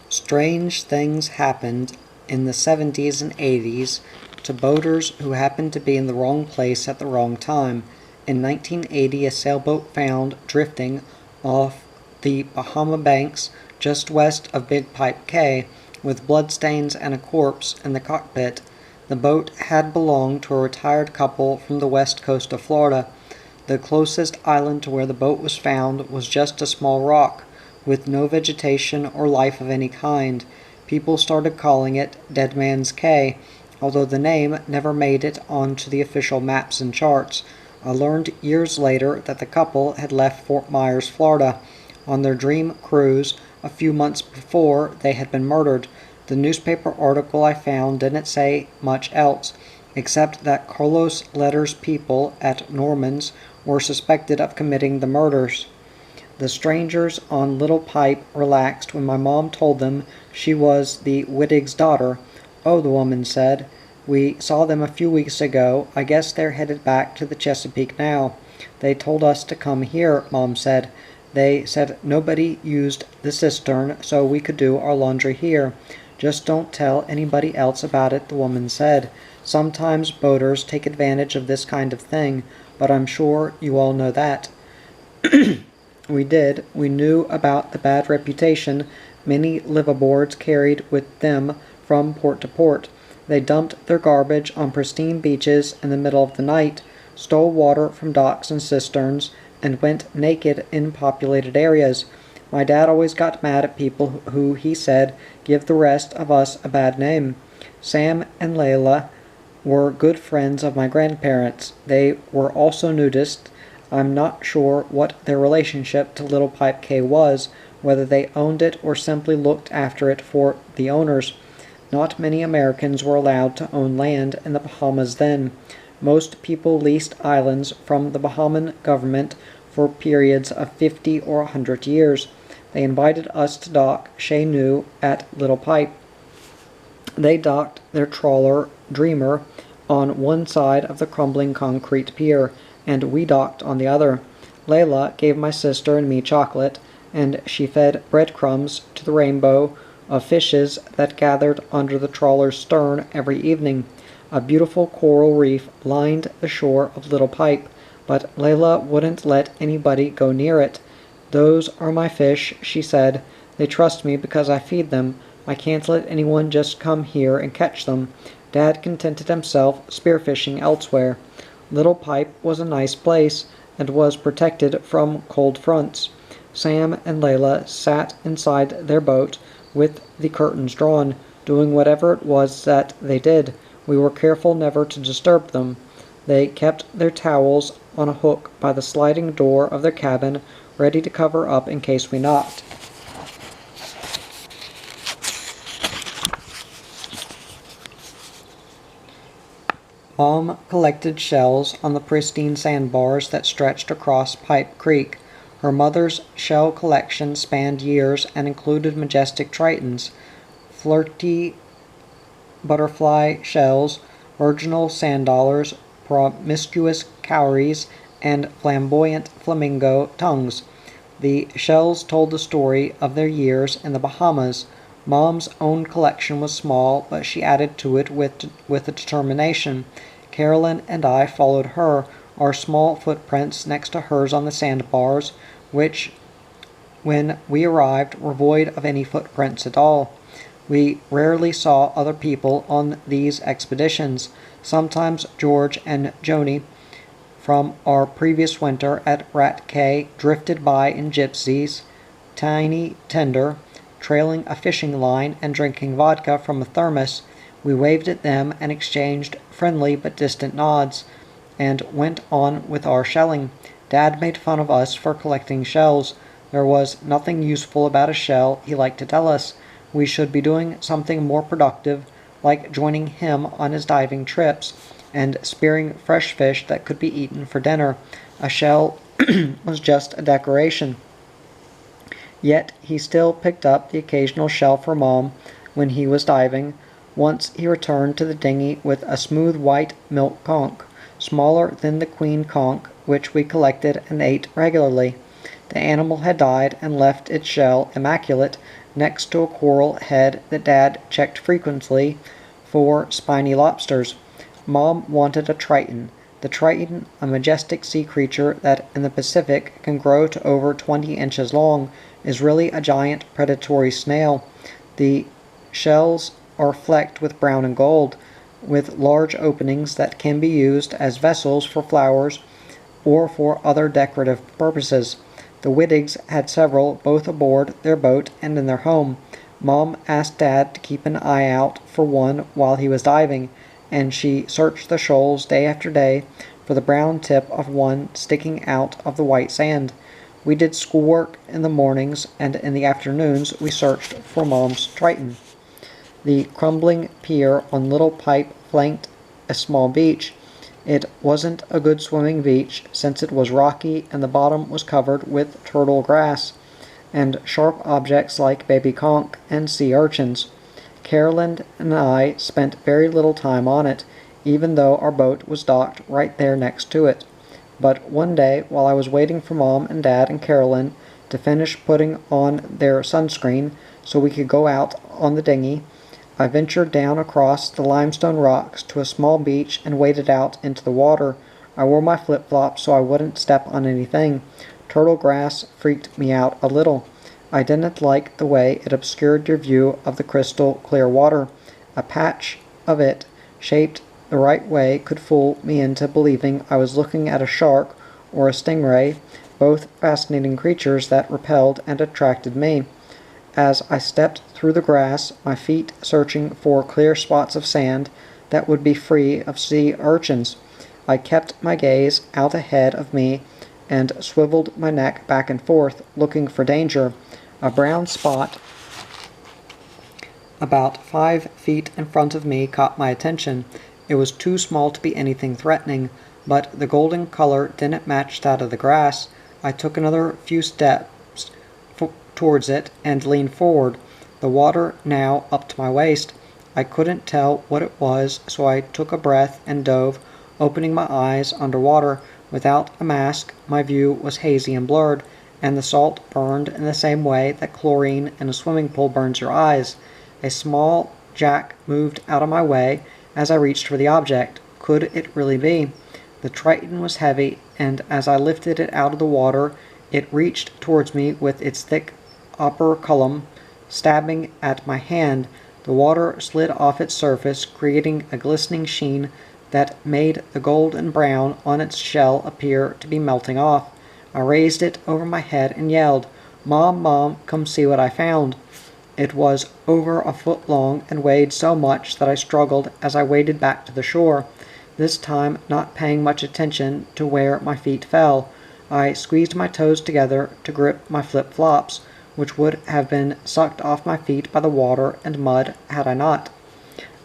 Strange things happened in the 70s and 80s to boaters who happened to be in the wrong place at the wrong time. In 1980, a sailboat found drifting off the Bahama Banks just west of Big Pipe Cay, with bloodstains and a corpse in the cockpit. The boat had belonged to a retired couple from the west coast of Florida. The closest island to where the boat was found was just a small rock, with no vegetation or life of any kind. People started calling it Dead Man's Cay, although the name never made it onto the official maps and charts. I learned years later that the couple had left Fort Myers, Florida, on their dream cruise a few months before they had been murdered. The newspaper article I found didn't say much else, except that Carlos Letter's people at Norman's were suspected of committing the murders. The strangers on Little Pipe relaxed when my mom told them she was the Wittig's daughter. "Oh," the woman said, "we saw them a few weeks ago. I guess they're headed back to the Chesapeake now. They told us to come here," Mom said. "They said nobody used the cistern, so we could do our laundry here. Just don't tell anybody else about it," the woman said. "Sometimes boaters take advantage of this kind of thing, but I'm sure you all know that." We did. We knew about the bad reputation many liveaboards carried with them from port to port. They dumped their garbage on pristine beaches in the middle of the night, stole water from docks and cisterns, and went naked in populated areas. My dad always got mad at people who, he said, give the rest of us a bad name. Sam and Layla were good friends of my grandparents. They were also nudists. I'm not sure what their relationship to Little Pipe Cay was, whether they owned it or simply looked after it for the owners. Not many Americans were allowed to own land in the Bahamas then. Most people leased islands from the Bahamian government for periods of 50 or 100 years. They invited us to dock Chez Nous at Little Pipe. They docked their trawler Dreamer on one side of the crumbling concrete pier, and we docked on the other. Layla gave my sister and me chocolate, and she fed breadcrumbs to the rainbow of fishes that gathered under the trawler's stern every evening. A beautiful coral reef lined the shore of Little Pipe, but Layla wouldn't let anybody go near it. "Those are my fish," she said. "They trust me because I feed them. I can't let anyone just come here and catch them." Dad contented himself spearfishing elsewhere. Little Pipe was a nice place, and was protected from cold fronts. Sam and Layla sat inside their boat with the curtains drawn, doing whatever it was that they did. We were careful never to disturb them. They kept their towels on a hook by the sliding door of their cabin, ready to cover up in case we knocked. Mom collected shells on the pristine sandbars that stretched across Pipe Creek. Her mother's shell collection spanned years and included majestic tritons, flirty butterfly shells, virginal sand dollars, promiscuous cowries, and flamboyant flamingo tongues. The shells told the story of their years in the Bahamas. Mom's own collection was small, but she added to it with a determination. Carolyn and I followed her, our small footprints next to hers on the sandbars, which, when we arrived, were void of any footprints at all. We rarely saw other people on these expeditions. Sometimes George and Joni from our previous winter at Rat Cay drifted by in gypsies, tiny, tender, trailing a fishing line and drinking vodka from a thermos. We waved at them and exchanged friendly but distant nods, and went on with our shelling. Dad made fun of us for collecting shells. There was nothing useful about a shell, he liked to tell us. We should be doing something more productive, like joining him on his diving trips, and spearing fresh fish that could be eaten for dinner. A shell was just a decoration. Yet he still picked up the occasional shell for Mom when he was diving. Once he returned to the dinghy with a smooth white milk conch, smaller than the queen conch, which we collected and ate regularly. The animal had died and left its shell immaculate next to a coral head that Dad checked frequently for spiny lobsters. Mom wanted a triton. The triton, a majestic sea creature that in the Pacific can grow to over 20 inches long, is really a giant predatory snail. The shells are flecked with brown and gold, with large openings that can be used as vessels for flowers or for other decorative purposes. The Wittigs had several, both aboard their boat and in their home. Mom asked Dad to keep an eye out for one while he was diving, and she searched the shoals day after day, for the brown tip of one sticking out of the white sand. We did schoolwork in the mornings, and in the afternoons we searched for Mom's Triton. The crumbling pier on Little Pipe flanked a small beach. It wasn't a good swimming beach, since it was rocky and the bottom was covered with turtle grass and sharp objects like baby conch and sea urchins. Carolyn and I spent very little time on it, even though our boat was docked right there next to it. But one day, while I was waiting for Mom and Dad and Carolyn to finish putting on their sunscreen so we could go out on the dinghy, I ventured down across the limestone rocks to a small beach and waded out into the water. I wore my flip-flops so I wouldn't step on anything. Turtle grass freaked me out a little. I didn't like the way it obscured your view of the crystal clear water. A patch of it, shaped the right way, could fool me into believing I was looking at a shark or a stingray, both fascinating creatures that repelled and attracted me. As I stepped through the grass, my feet searching for clear spots of sand that would be free of sea urchins, I kept my gaze out ahead of me and swiveled my neck back and forth, looking for danger. A brown spot about 5 feet in front of me caught my attention. It was too small to be anything threatening, but the golden color didn't match that of the grass. I took another few steps towards it and leaned forward, the water now up to my waist. I couldn't tell what it was, so I took a breath and dove, opening my eyes underwater. Without a mask, my view was hazy and blurred, and the salt burned in the same way that chlorine in a swimming pool burns your eyes. A small jack moved out of my way as I reached for the object. Could it really be? The Triton was heavy, and as I lifted it out of the water, it reached towards me with its thick upper column stabbing at my hand. The water slid off its surface, creating a glistening sheen that made the gold and brown on its shell appear to be melting off. I raised it over my head and yelled, "Mom, Mom, come see what I found." It was over a foot long and weighed so much that I struggled as I waded back to the shore, this time not paying much attention to where my feet fell. I squeezed my toes together to grip my flip-flops, which would have been sucked off my feet by the water and mud had I not.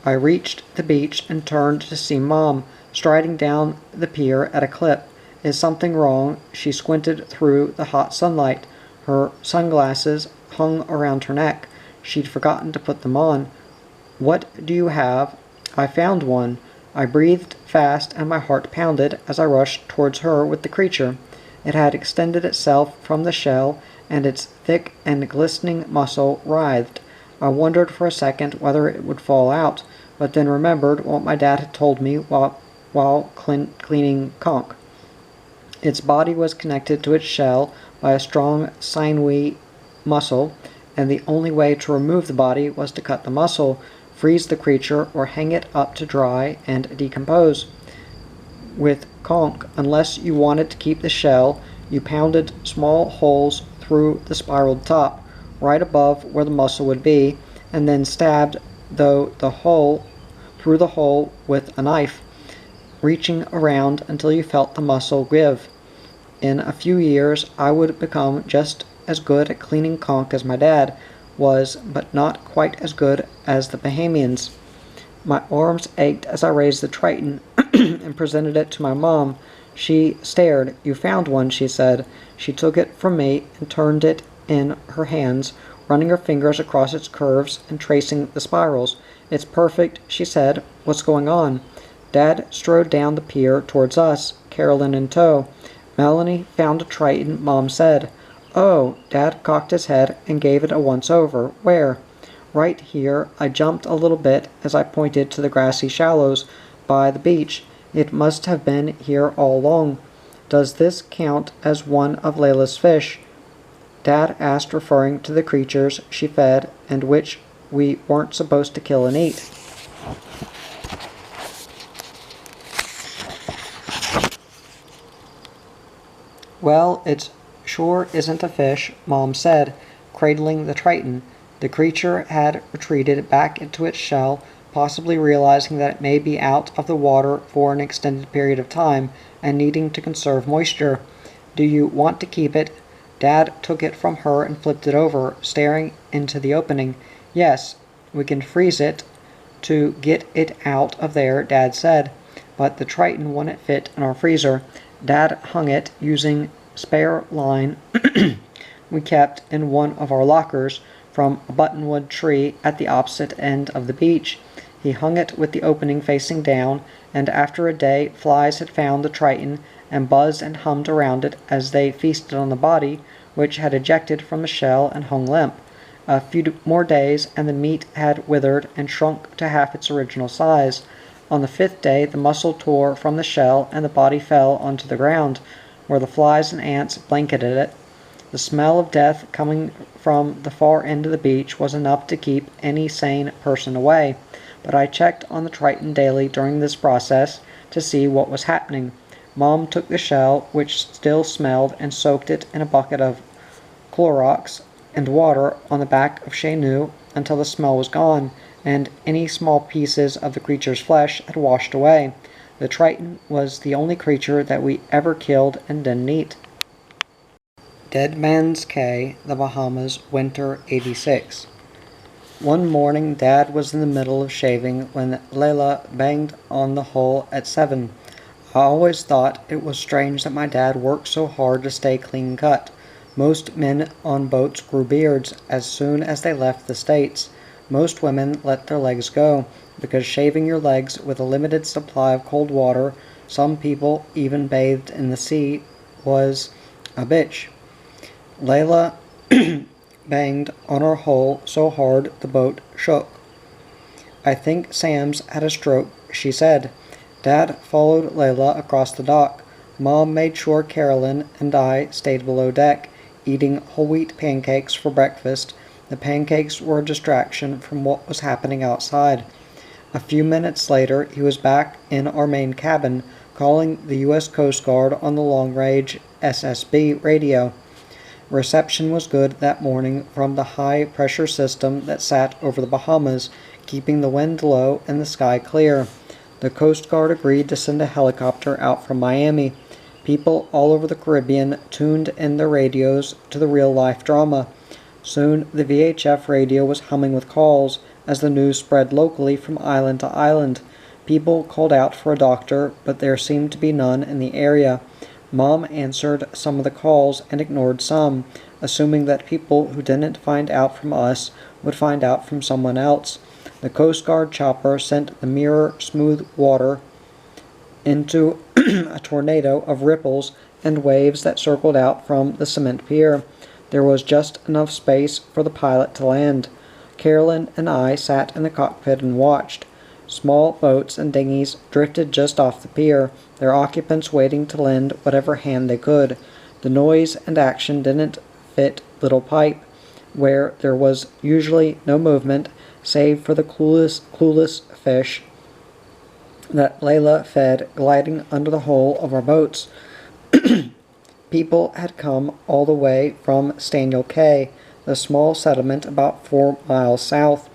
I reached the beach and turned to see Mom, striding down the pier at a clip. "Is something wrong?" She squinted through the hot sunlight. Her sunglasses hung around her neck. She'd forgotten to put them on. "What do you have?" "I found one." I breathed fast and my heart pounded as I rushed towards her with the creature. It had extended itself from the shell, and its thick and glistening muscle writhed. I wondered for a second whether it would fall out, but then remembered what my dad had told me while cleaning conch. Its body was connected to its shell by a strong sinewy muscle, and the only way to remove the body was to cut the muscle, freeze the creature, or hang it up to dry and decompose. With conch, unless you wanted to keep the shell, you pounded small holes through the spiraled top, right above where the muscle would be, and then stabbed through the hole with a knife, reaching around until you felt the muscle give. In a few years, I would become just as good at cleaning conch as my dad was, but not quite as good as the Bahamians. My arms ached as I raised the Triton and presented it to my mom. She stared. "You found one," she said. She took it from me and turned it in her hands, running her fingers across its curves and tracing the spirals. "It's perfect," she said. "What's going on?" Dad strode down the pier towards us, Carolyn in tow. "Melanie found a Triton," Mom said. "Oh," Dad cocked his head and gave it a once-over. "Where?" "Right here." I jumped a little bit as I pointed to the grassy shallows by the beach. "It must have been here all along." "Does this count as one of Layla's fish?" Dad asked, referring to the creatures she fed and which we weren't supposed to kill and eat. "Well, it sure isn't a fish," Mom said, cradling the Triton. The creature had retreated back into its shell, possibly realizing that it may be out of the water for an extended period of time and needing to conserve moisture. Do you want to keep it? Dad took it from her and flipped it over, staring into the opening. Yes, we can freeze it to get it out of there, Dad said. But the Triton wouldn't fit in our freezer. Dad hung it using spare line we kept in one of our lockers from a buttonwood tree at the opposite end of the beach. He hung it with the opening facing down, and after a day flies had found the Triton and buzzed and hummed around it as they feasted on the body, which had ejected from the shell and hung limp. A few more days, and the meat had withered and shrunk to half its original size. On the 5th day the muscle tore from the shell, and the body fell onto the ground, where the flies and ants blanketed it. The smell of death coming from the far end of the beach was enough to keep any sane person away, but I checked on the Triton daily during this process to see what was happening. Mom took the shell, which still smelled, and soaked it in a bucket of Clorox and water on the back of Chez until the smell was gone, and any small pieces of the creature's flesh had washed away. The Triton was the only creature that we ever killed and didn't eat. Dead Man's Cay, the Bahamas, winter '86. One morning Dad was in the middle of shaving when Layla banged on the hole at 7. I always thought it was strange that my dad worked so hard to stay clean-cut. Most men on boats grew beards as soon as they left the States. Most women let their legs go, because shaving your legs with a limited supply of cold water, some people even bathed in the sea, was a bitch. Layla banged on our hole so hard the boat shook. I think Sam's had a stroke, she said. Dad followed Layla across the dock. Mom made sure Carolyn and I stayed below deck, eating whole wheat pancakes for breakfast. The pancakes were a distraction from what was happening outside. A few minutes later he was back in our main cabin, calling the U.S. Coast Guard on the long-range SSB radio. Reception was good that morning from the high-pressure system that sat over the Bahamas, keeping the wind low and the sky clear. The Coast Guard agreed to send a helicopter out from Miami. People all over the Caribbean tuned in their radios to the real-life drama. Soon the VHF radio was humming with calls as the news spread locally from island to island. People called out for a doctor, but there seemed to be none in the area. Mom answered some of the calls and ignored some, assuming that people who didn't find out from us would find out from someone else. The Coast Guard chopper sent the mirror-smooth water into a tornado of ripples and waves that circled out from the cement pier. There was just enough space for the pilot to land. Carolyn and I sat in the cockpit and watched. Small boats and dinghies drifted just off the pier, their occupants waiting to lend whatever hand they could. The noise and action didn't fit Little Pipe, where there was usually no movement, save for the clueless fish that Layla fed gliding under the hull of our boats. People had come all the way from Staniel Cay, the small settlement about 4 miles south.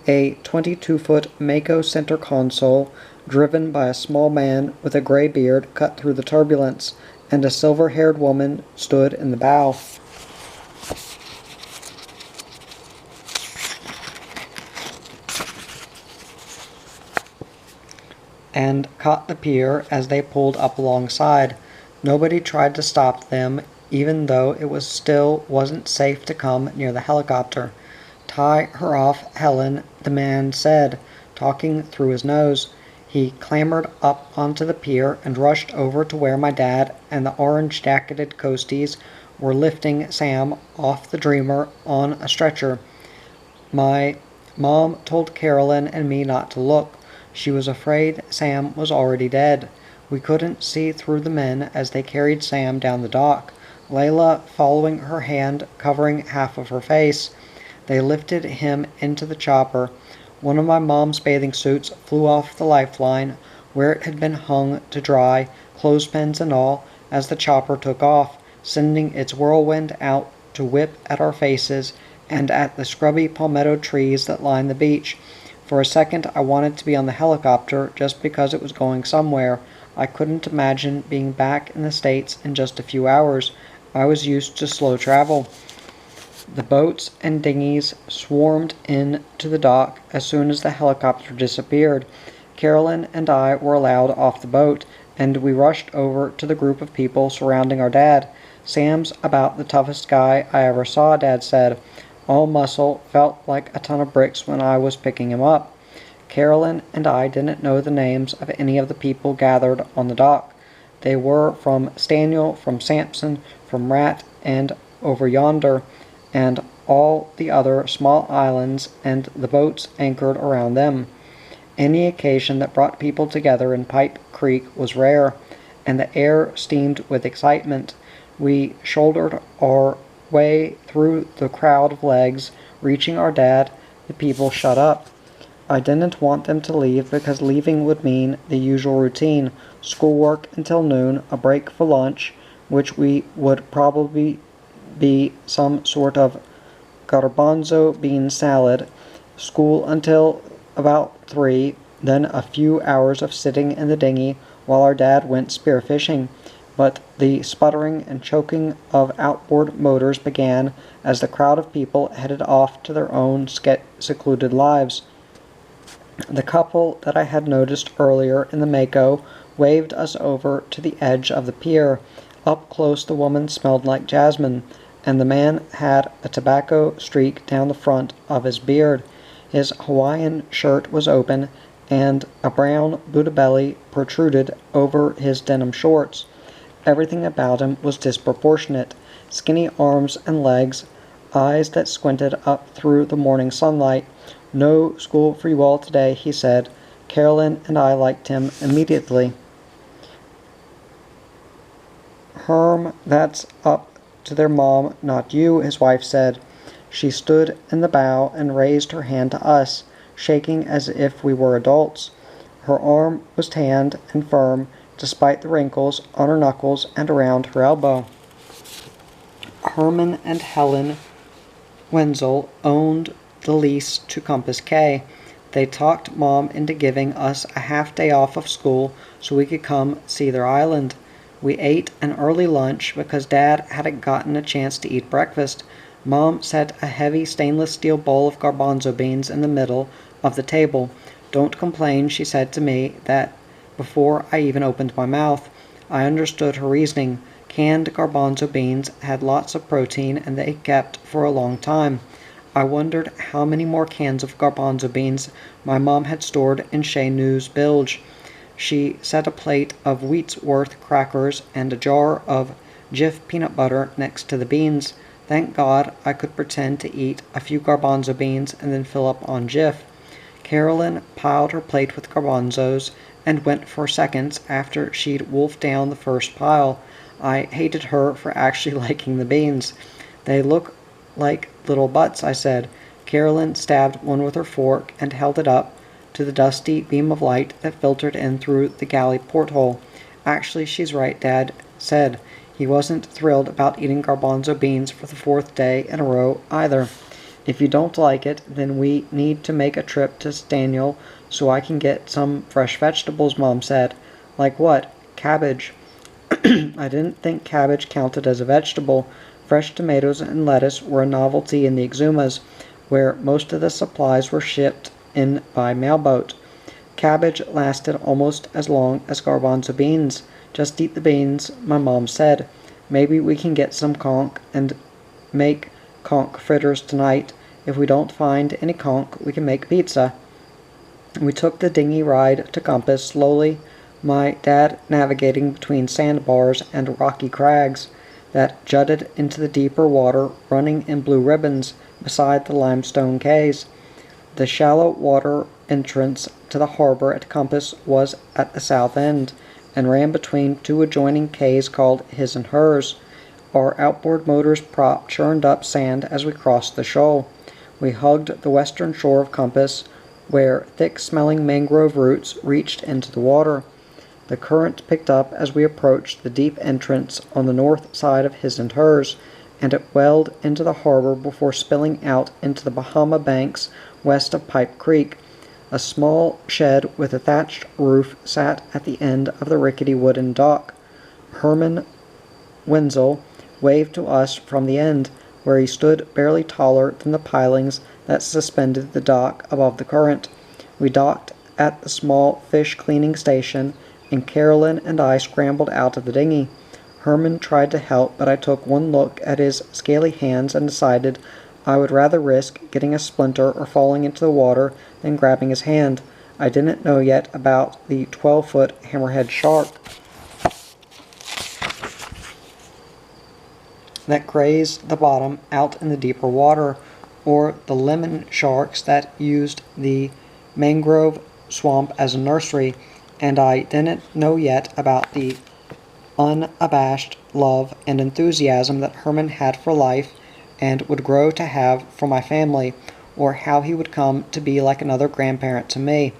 A 22-foot Mako center console, driven by a small man with a gray beard, cut through the turbulence, and a silver-haired woman stood in the bow. And caught the pier as they pulled up alongside. Nobody tried to stop them, even though it wasn't safe to come near the helicopter. "Tie her off, Helen," the man said, talking through his nose. He clambered up onto the pier and rushed over to where my dad and the orange-jacketed coasties were lifting Sam off the Dreamer on a stretcher. My mom told Carolyn and me not to look. She was afraid Sam was already dead. We couldn't see through the men as they carried Sam down the dock, Layla following, her hand covering half of her face. They lifted him into the chopper. One of my mom's bathing suits flew off the lifeline, where it had been hung to dry, clothespins and all, as the chopper took off, sending its whirlwind out to whip at our faces and at the scrubby palmetto trees that lined the beach. For a second I wanted to be on the helicopter just because it was going somewhere. I couldn't imagine being back in the States in just a few hours. I was used to slow travel. The boats and dinghies swarmed in to the dock as soon as the helicopter disappeared. Carolyn and I were allowed off the boat, and we rushed over to the group of people surrounding our dad. "Sam's about the toughest guy I ever saw," Dad said. "All muscle, felt like a ton of bricks when I was picking him up." Carolyn and I didn't know the names of any of the people gathered on the dock. They were from Staniel, from Sampson, from Rat, and over yonder, and all the other small islands and the boats anchored around them. Any occasion that brought people together in Pipe Creek was rare, and the air steamed with excitement. We shouldered our way through the crowd of legs, reaching our dad. The people shut up. I didn't want them to leave because leaving would mean the usual routine: schoolwork until noon, a break for lunch, which we would probably be some sort of garbanzo bean salad, school until about 3, then a few hours of sitting in the dinghy while our dad went spearfishing. But the sputtering and choking of outboard motors began as the crowd of people headed off to their own secluded lives. The couple that I had noticed earlier in the Mako waved us over to the edge of the pier. Up close the woman smelled like jasmine, and the man had a tobacco streak down the front of his beard. His Hawaiian shirt was open, and a brown Buddha belly protruded over his denim shorts. Everything about him was disproportionate: skinny arms and legs, eyes that squinted up through the morning sunlight. "No school for you all today," he said. Carolyn and I liked him immediately. "Herm, that's up to their mom, not you," his wife said. She stood in the bow and raised her hand to us, shaking as if we were adults. Her arm was tanned and firm, despite the wrinkles on her knuckles and around her elbow. Herman and Helen Wenzel owned the lease to Compass K. They talked Mom into giving us a half day off of school so we could come see their island. We ate an early lunch because Dad hadn't gotten a chance to eat breakfast. Mom set a heavy stainless steel bowl of garbanzo beans in the middle of the table. "Don't complain," she said to me that before I even opened my mouth. I understood her reasoning. Canned garbanzo beans had lots of protein and they kept for a long time. I wondered how many more cans of garbanzo beans my mom had stored in Chez Nou's bilge. She set a plate of Wheatsworth crackers and a jar of Jif peanut butter next to the beans. Thank God I could pretend to eat a few garbanzo beans and then fill up on Jif. Carolyn piled her plate with garbanzos and went for seconds after she'd wolfed down the first pile. I hated her for actually liking the beans. "They look like little butts," I said. Carolyn stabbed one with her fork and held it up to the dusty beam of light that filtered in through the galley porthole. "Actually, she's right," Dad said. He wasn't thrilled about eating garbanzo beans for the 4th day in a row either. "If you don't like it, then we need to make a trip to Staniel so I can get some fresh vegetables," Mom said. "Like what?" "Cabbage." I didn't think cabbage counted as a vegetable. Fresh tomatoes and lettuce were a novelty in the Exumas, where most of the supplies were shipped in by mailboat. Cabbage lasted almost as long as garbanzo beans. "Just eat the beans," my mom said. "Maybe we can get some conch and make conch fritters tonight. If we don't find any conch, we can make pizza." We took the dinghy ride to Compass slowly, my dad navigating between sandbars and rocky crags that jutted into the deeper water, running in blue ribbons beside the limestone quays. The shallow water entrance to the harbor at Compass was at the south end, and ran between 2 adjoining quays called his and hers. Our outboard motor's prop churned up sand as we crossed the shoal. We hugged the western shore of Compass, where thick-smelling mangrove roots reached into the water. The current picked up as we approached the deep entrance on the north side of his and hers, and it welled into the harbor before spilling out into the Bahama banks west of Pipe Creek. A small shed with a thatched roof sat at the end of the rickety wooden dock. Herman Wenzel waved to us from the end, where he stood barely taller than the pilings that suspended the dock above the current. We docked at the small fish-cleaning station, and Carolyn and I scrambled out of the dinghy. Herman tried to help, but I took one look at his scaly hands and decided I would rather risk getting a splinter or falling into the water than grabbing his hand. I didn't know yet about the 12-foot hammerhead shark that grazed the bottom out in the deeper water, or the lemon sharks that used the mangrove swamp as a nursery, and I didn't know yet about the unabashed love and enthusiasm that Herman had for life and would grow to have for my family, or how he would come to be like another grandparent to me.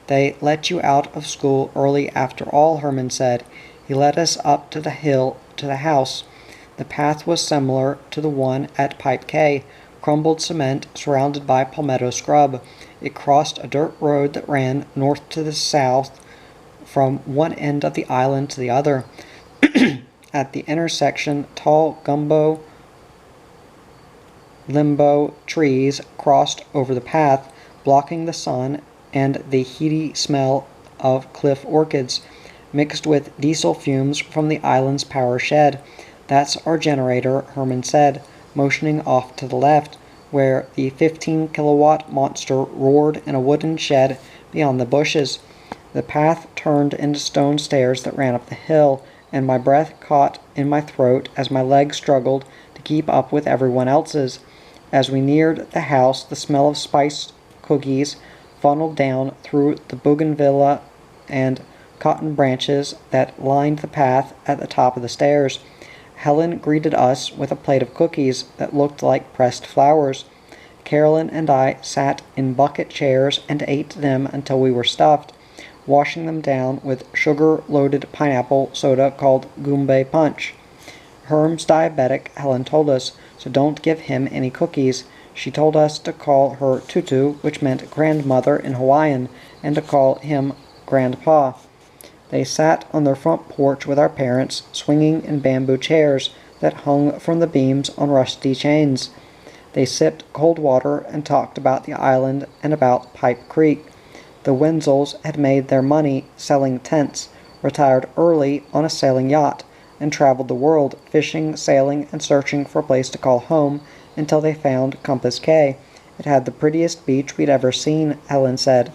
They let you out of school early after all, Herman said. He led us up to the hill to the house. The path was similar to the one at Pipe K, crumbled cement surrounded by palmetto scrub. It crossed a dirt road that ran north to the south from one end of the island to the other. At the intersection, tall limbo trees crossed over the path, blocking the sun and the heady smell of cliff orchids, mixed with diesel fumes from the island's power shed. That's our generator, Herman said, motioning off to the left, where the 15-kilowatt monster roared in a wooden shed beyond the bushes. The path turned into stone stairs that ran up the hill, and my breath caught in my throat as my legs struggled to keep up with everyone else's. As we neared the house, the smell of spiced cookies funneled down through the bougainvillea and cotton branches that lined the path at the top of the stairs. Helen greeted us with a plate of cookies that looked like pressed flowers. Carolyn and I sat in bucket chairs and ate them until we were stuffed, washing them down with sugar-loaded pineapple soda called Goombay Punch. Herm's diabetic, Helen told us, so don't give him any cookies. She told us to call her Tutu, which meant grandmother in Hawaiian, and to call him Grandpa. They sat on their front porch with our parents, swinging in bamboo chairs that hung from the beams on rusty chains. They sipped cold water and talked about the island and about Pipe Creek. The Wenzels had made their money selling tents, retired early on a sailing yacht, and traveled the world, fishing, sailing, and searching for a place to call home until they found Compass Cay. It had the prettiest beach we'd ever seen, Helen said.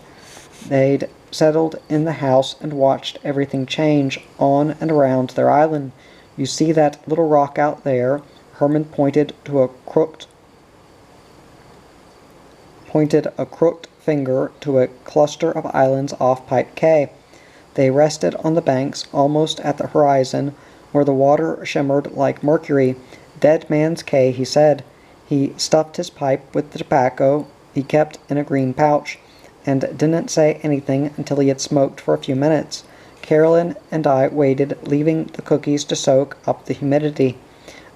They'd settled in the house and watched everything change on and around their island. You see that little rock out there? Herman pointed a crooked finger to a cluster of islands off Pipe Cay. They rested on the banks almost at the horizon, where the water shimmered like mercury. Dead Man's Cay, he said. He stuffed his pipe with the tobacco he kept in a green pouch, and didn't say anything until he had smoked for a few minutes. Carolyn and I waited, leaving the cookies to soak up the humidity.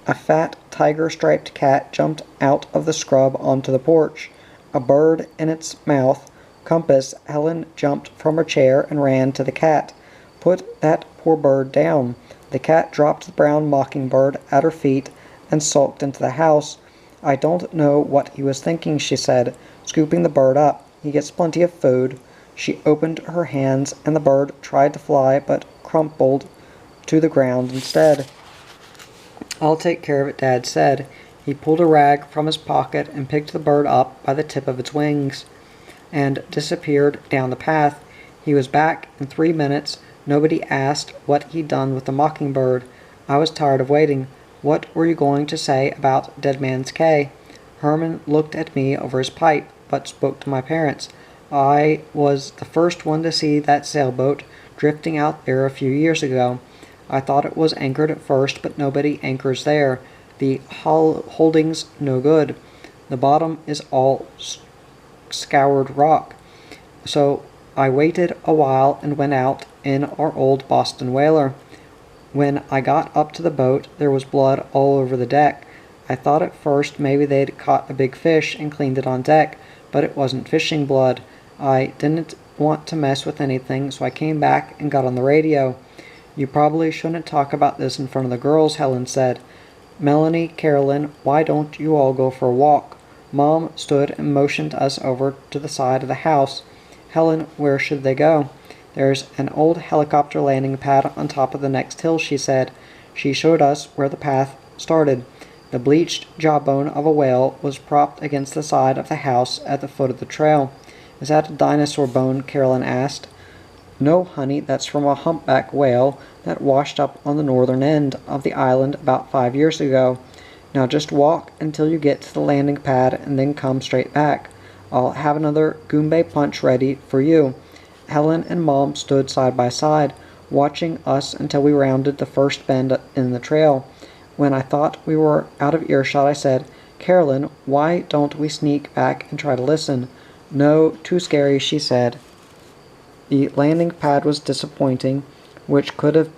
A fat, tiger-striped cat jumped out of the scrub onto the porch, a bird in its mouth. Compass, Helen jumped from her chair and ran to the cat. Put that poor bird down. The cat dropped the brown mockingbird at her feet and sulked into the house. I don't know what he was thinking, she said, scooping the bird up. He gets plenty of food. She opened her hands, and the bird tried to fly, but crumpled to the ground instead. I'll take care of it, Dad said. He pulled a rag from his pocket and picked the bird up by the tip of its wings and disappeared down the path. He was back in 3 minutes. Nobody asked what he'd done with the mockingbird. I was tired of waiting. What were you going to say about Dead Man's Cay? Herman looked at me over his pipe, but spoke to my parents. I was the first one to see that sailboat drifting out there a few years ago. I thought it was anchored at first, but nobody anchors there. The holding's no good. The bottom is all scoured rock. So I waited a while and went out in our old Boston whaler. When I got up to the boat, there was blood all over the deck. I thought at first maybe they'd caught a big fish and cleaned it on deck, but it wasn't fishing blood. I didn't want to mess with anything, so I came back and got on the radio. You probably shouldn't talk about this in front of the girls, Helen said. Melanie, Carolyn, why don't you all go for a walk? Mom stood and motioned us over to the side of the house. Helen, where should they go? There's an old helicopter landing pad on top of the next hill, she said. She showed us where the path started. The bleached jawbone of a whale was propped against the side of the house at the foot of the trail. Is that a dinosaur bone? Carolyn asked. No, honey, that's from a humpback whale that washed up on the northern end of the island about 5 years ago. Now just walk until you get to the landing pad and then come straight back. I'll have another Goombay punch ready for you. Helen and Mom stood side by side, watching us until we rounded the first bend in the trail. When I thought we were out of earshot, I said, Carolyn, why don't we sneak back and try to listen? No, too scary, she said. The landing pad was disappointing, which could have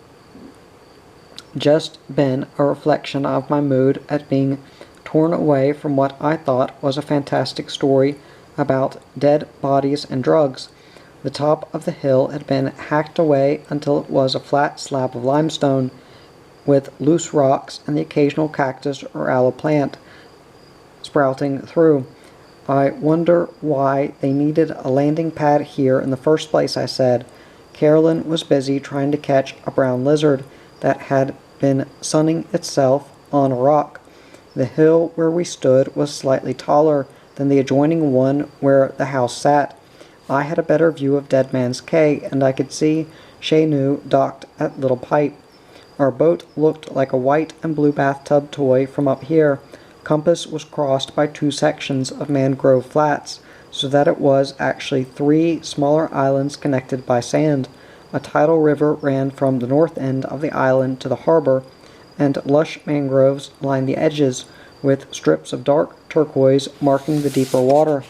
just been a reflection of my mood at being torn away from what I thought was a fantastic story about dead bodies and drugs. The top of the hill had been hacked away until it was a flat slab of limestone, with loose rocks and the occasional cactus or aloe plant sprouting through. I wonder why they needed a landing pad here in the first place, I said. Carolyn was busy trying to catch a brown lizard that had been sunning itself on a rock. The hill where we stood was slightly taller than the adjoining one where the house sat. I had a better view of Dead Man's Cay, and I could see Chez Nous docked at Little Pipe. Our boat looked like a white and blue bathtub toy from up here. Compass was crossed by 2 sections of mangrove flats, so that it was actually 3 smaller islands connected by sand. A tidal river ran from the north end of the island to the harbor, and lush mangroves lined the edges, with strips of dark turquoise marking the deeper water.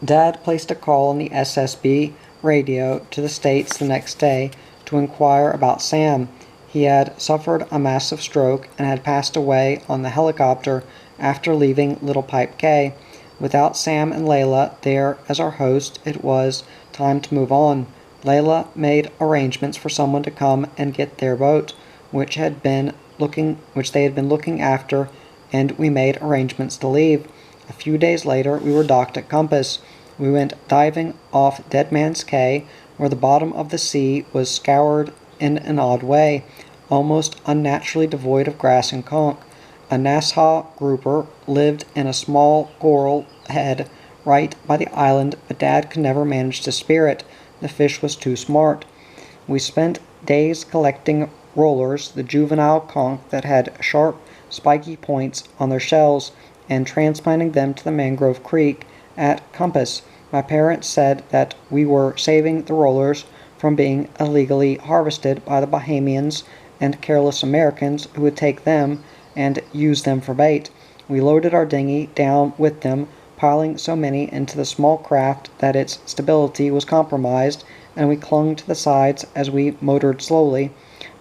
Dad placed a call on the SSB radio to the States the next day to inquire about Sam. He had suffered a massive stroke and had passed away on the helicopter after leaving Little Pipe Cay. Without Sam and Layla there as our host, it was time to move on. Layla made arrangements for someone to come and get their boat, which they had been looking after, and we made arrangements to leave. A few days later, we were docked at Compass. We went diving off Dead Man's Cay, where the bottom of the sea was scoured in an odd way, almost unnaturally devoid of grass and conch. A Nassau grouper lived in a small coral head right by the island, but Dad could never manage to spear it. The fish was too smart. We spent days collecting rollers, the juvenile conch that had sharp, spiky points on their shells, and transplanting them to the mangrove creek at Compass. My parents said that we were saving the rollers from being illegally harvested by the Bahamians and careless Americans who would take them and use them for bait. We loaded our dinghy down with them, piling so many into the small craft that its stability was compromised, and we clung to the sides as we motored slowly,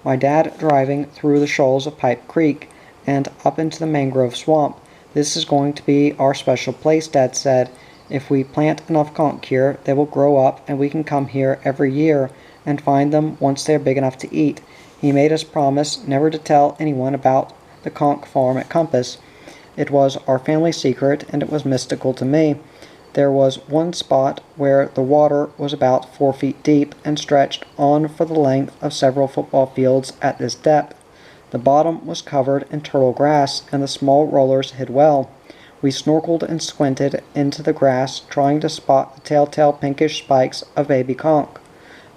my dad driving through the shoals of Pipe Creek and up into the mangrove swamp. This is going to be our special place, Dad said. If we plant enough conch here, they will grow up and we can come here every year and find them once they are big enough to eat. He made us promise never to tell anyone about the conch farm at Compass. It was our family secret, and it was mystical to me. There was one spot where the water was about 4 feet deep and stretched on for the length of several football fields at this depth. The bottom was covered in turtle grass, and the small rollers hid well. We snorkeled and squinted into the grass, trying to spot the telltale pinkish spikes of baby conch.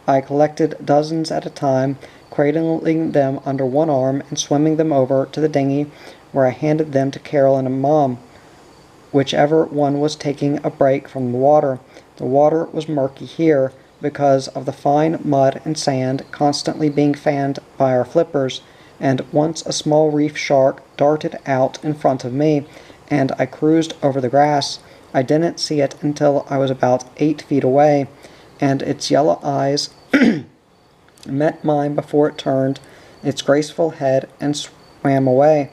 I collected dozens at a time, cradling them under one arm and swimming them over to the dinghy, where I handed them to Carolyn and Mom, whichever one was taking a break from the water. The water was murky here because of the fine mud and sand constantly being fanned by our flippers, and once a small reef shark darted out in front of me, and I cruised over the grass. I didn't see it until I was about 8 feet away, and its yellow eyes met mine before it turned its graceful head and swam away.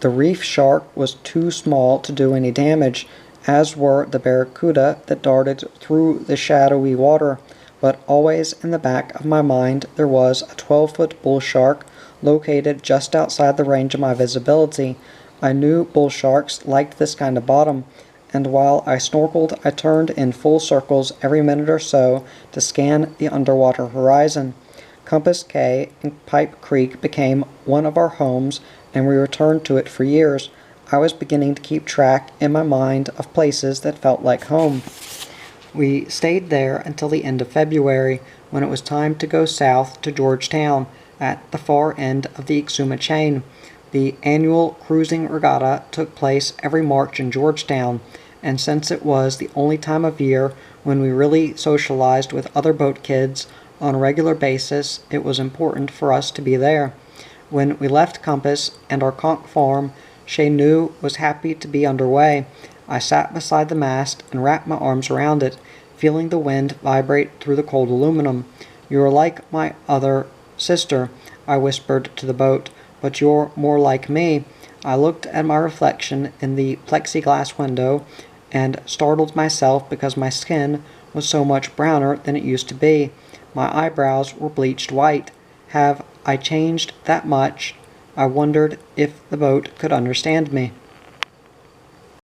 The reef shark was too small to do any damage, as were the barracuda that darted through the shadowy water, but always in the back of my mind there was a 12-foot bull shark located just outside the range of my visibility. I knew bull sharks liked this kind of bottom, and while I snorkeled, I turned in full circles every minute or so to scan the underwater horizon. Compass Cay and Pipe Creek became one of our homes, and we returned to it for years. I was beginning to keep track in my mind of places that felt like home. We stayed there until the end of February, when it was time to go south to Georgetown, at the far end of the Exuma chain. The annual cruising regatta took place every March in Georgetown, and since it was the only time of year when we really socialized with other boat kids on a regular basis, it was important for us to be there. When we left Compass and our conch farm, Shay knew was happy to be underway. I sat beside the mast and wrapped my arms around it, feeling the wind vibrate through the cold aluminum. "You are like my other sister," I whispered to the boat, "but you're more like me." I looked at my reflection in the plexiglass window and startled myself because my skin was so much browner than it used to be. My eyebrows were bleached white. Have I changed that much? I wondered if the boat could understand me.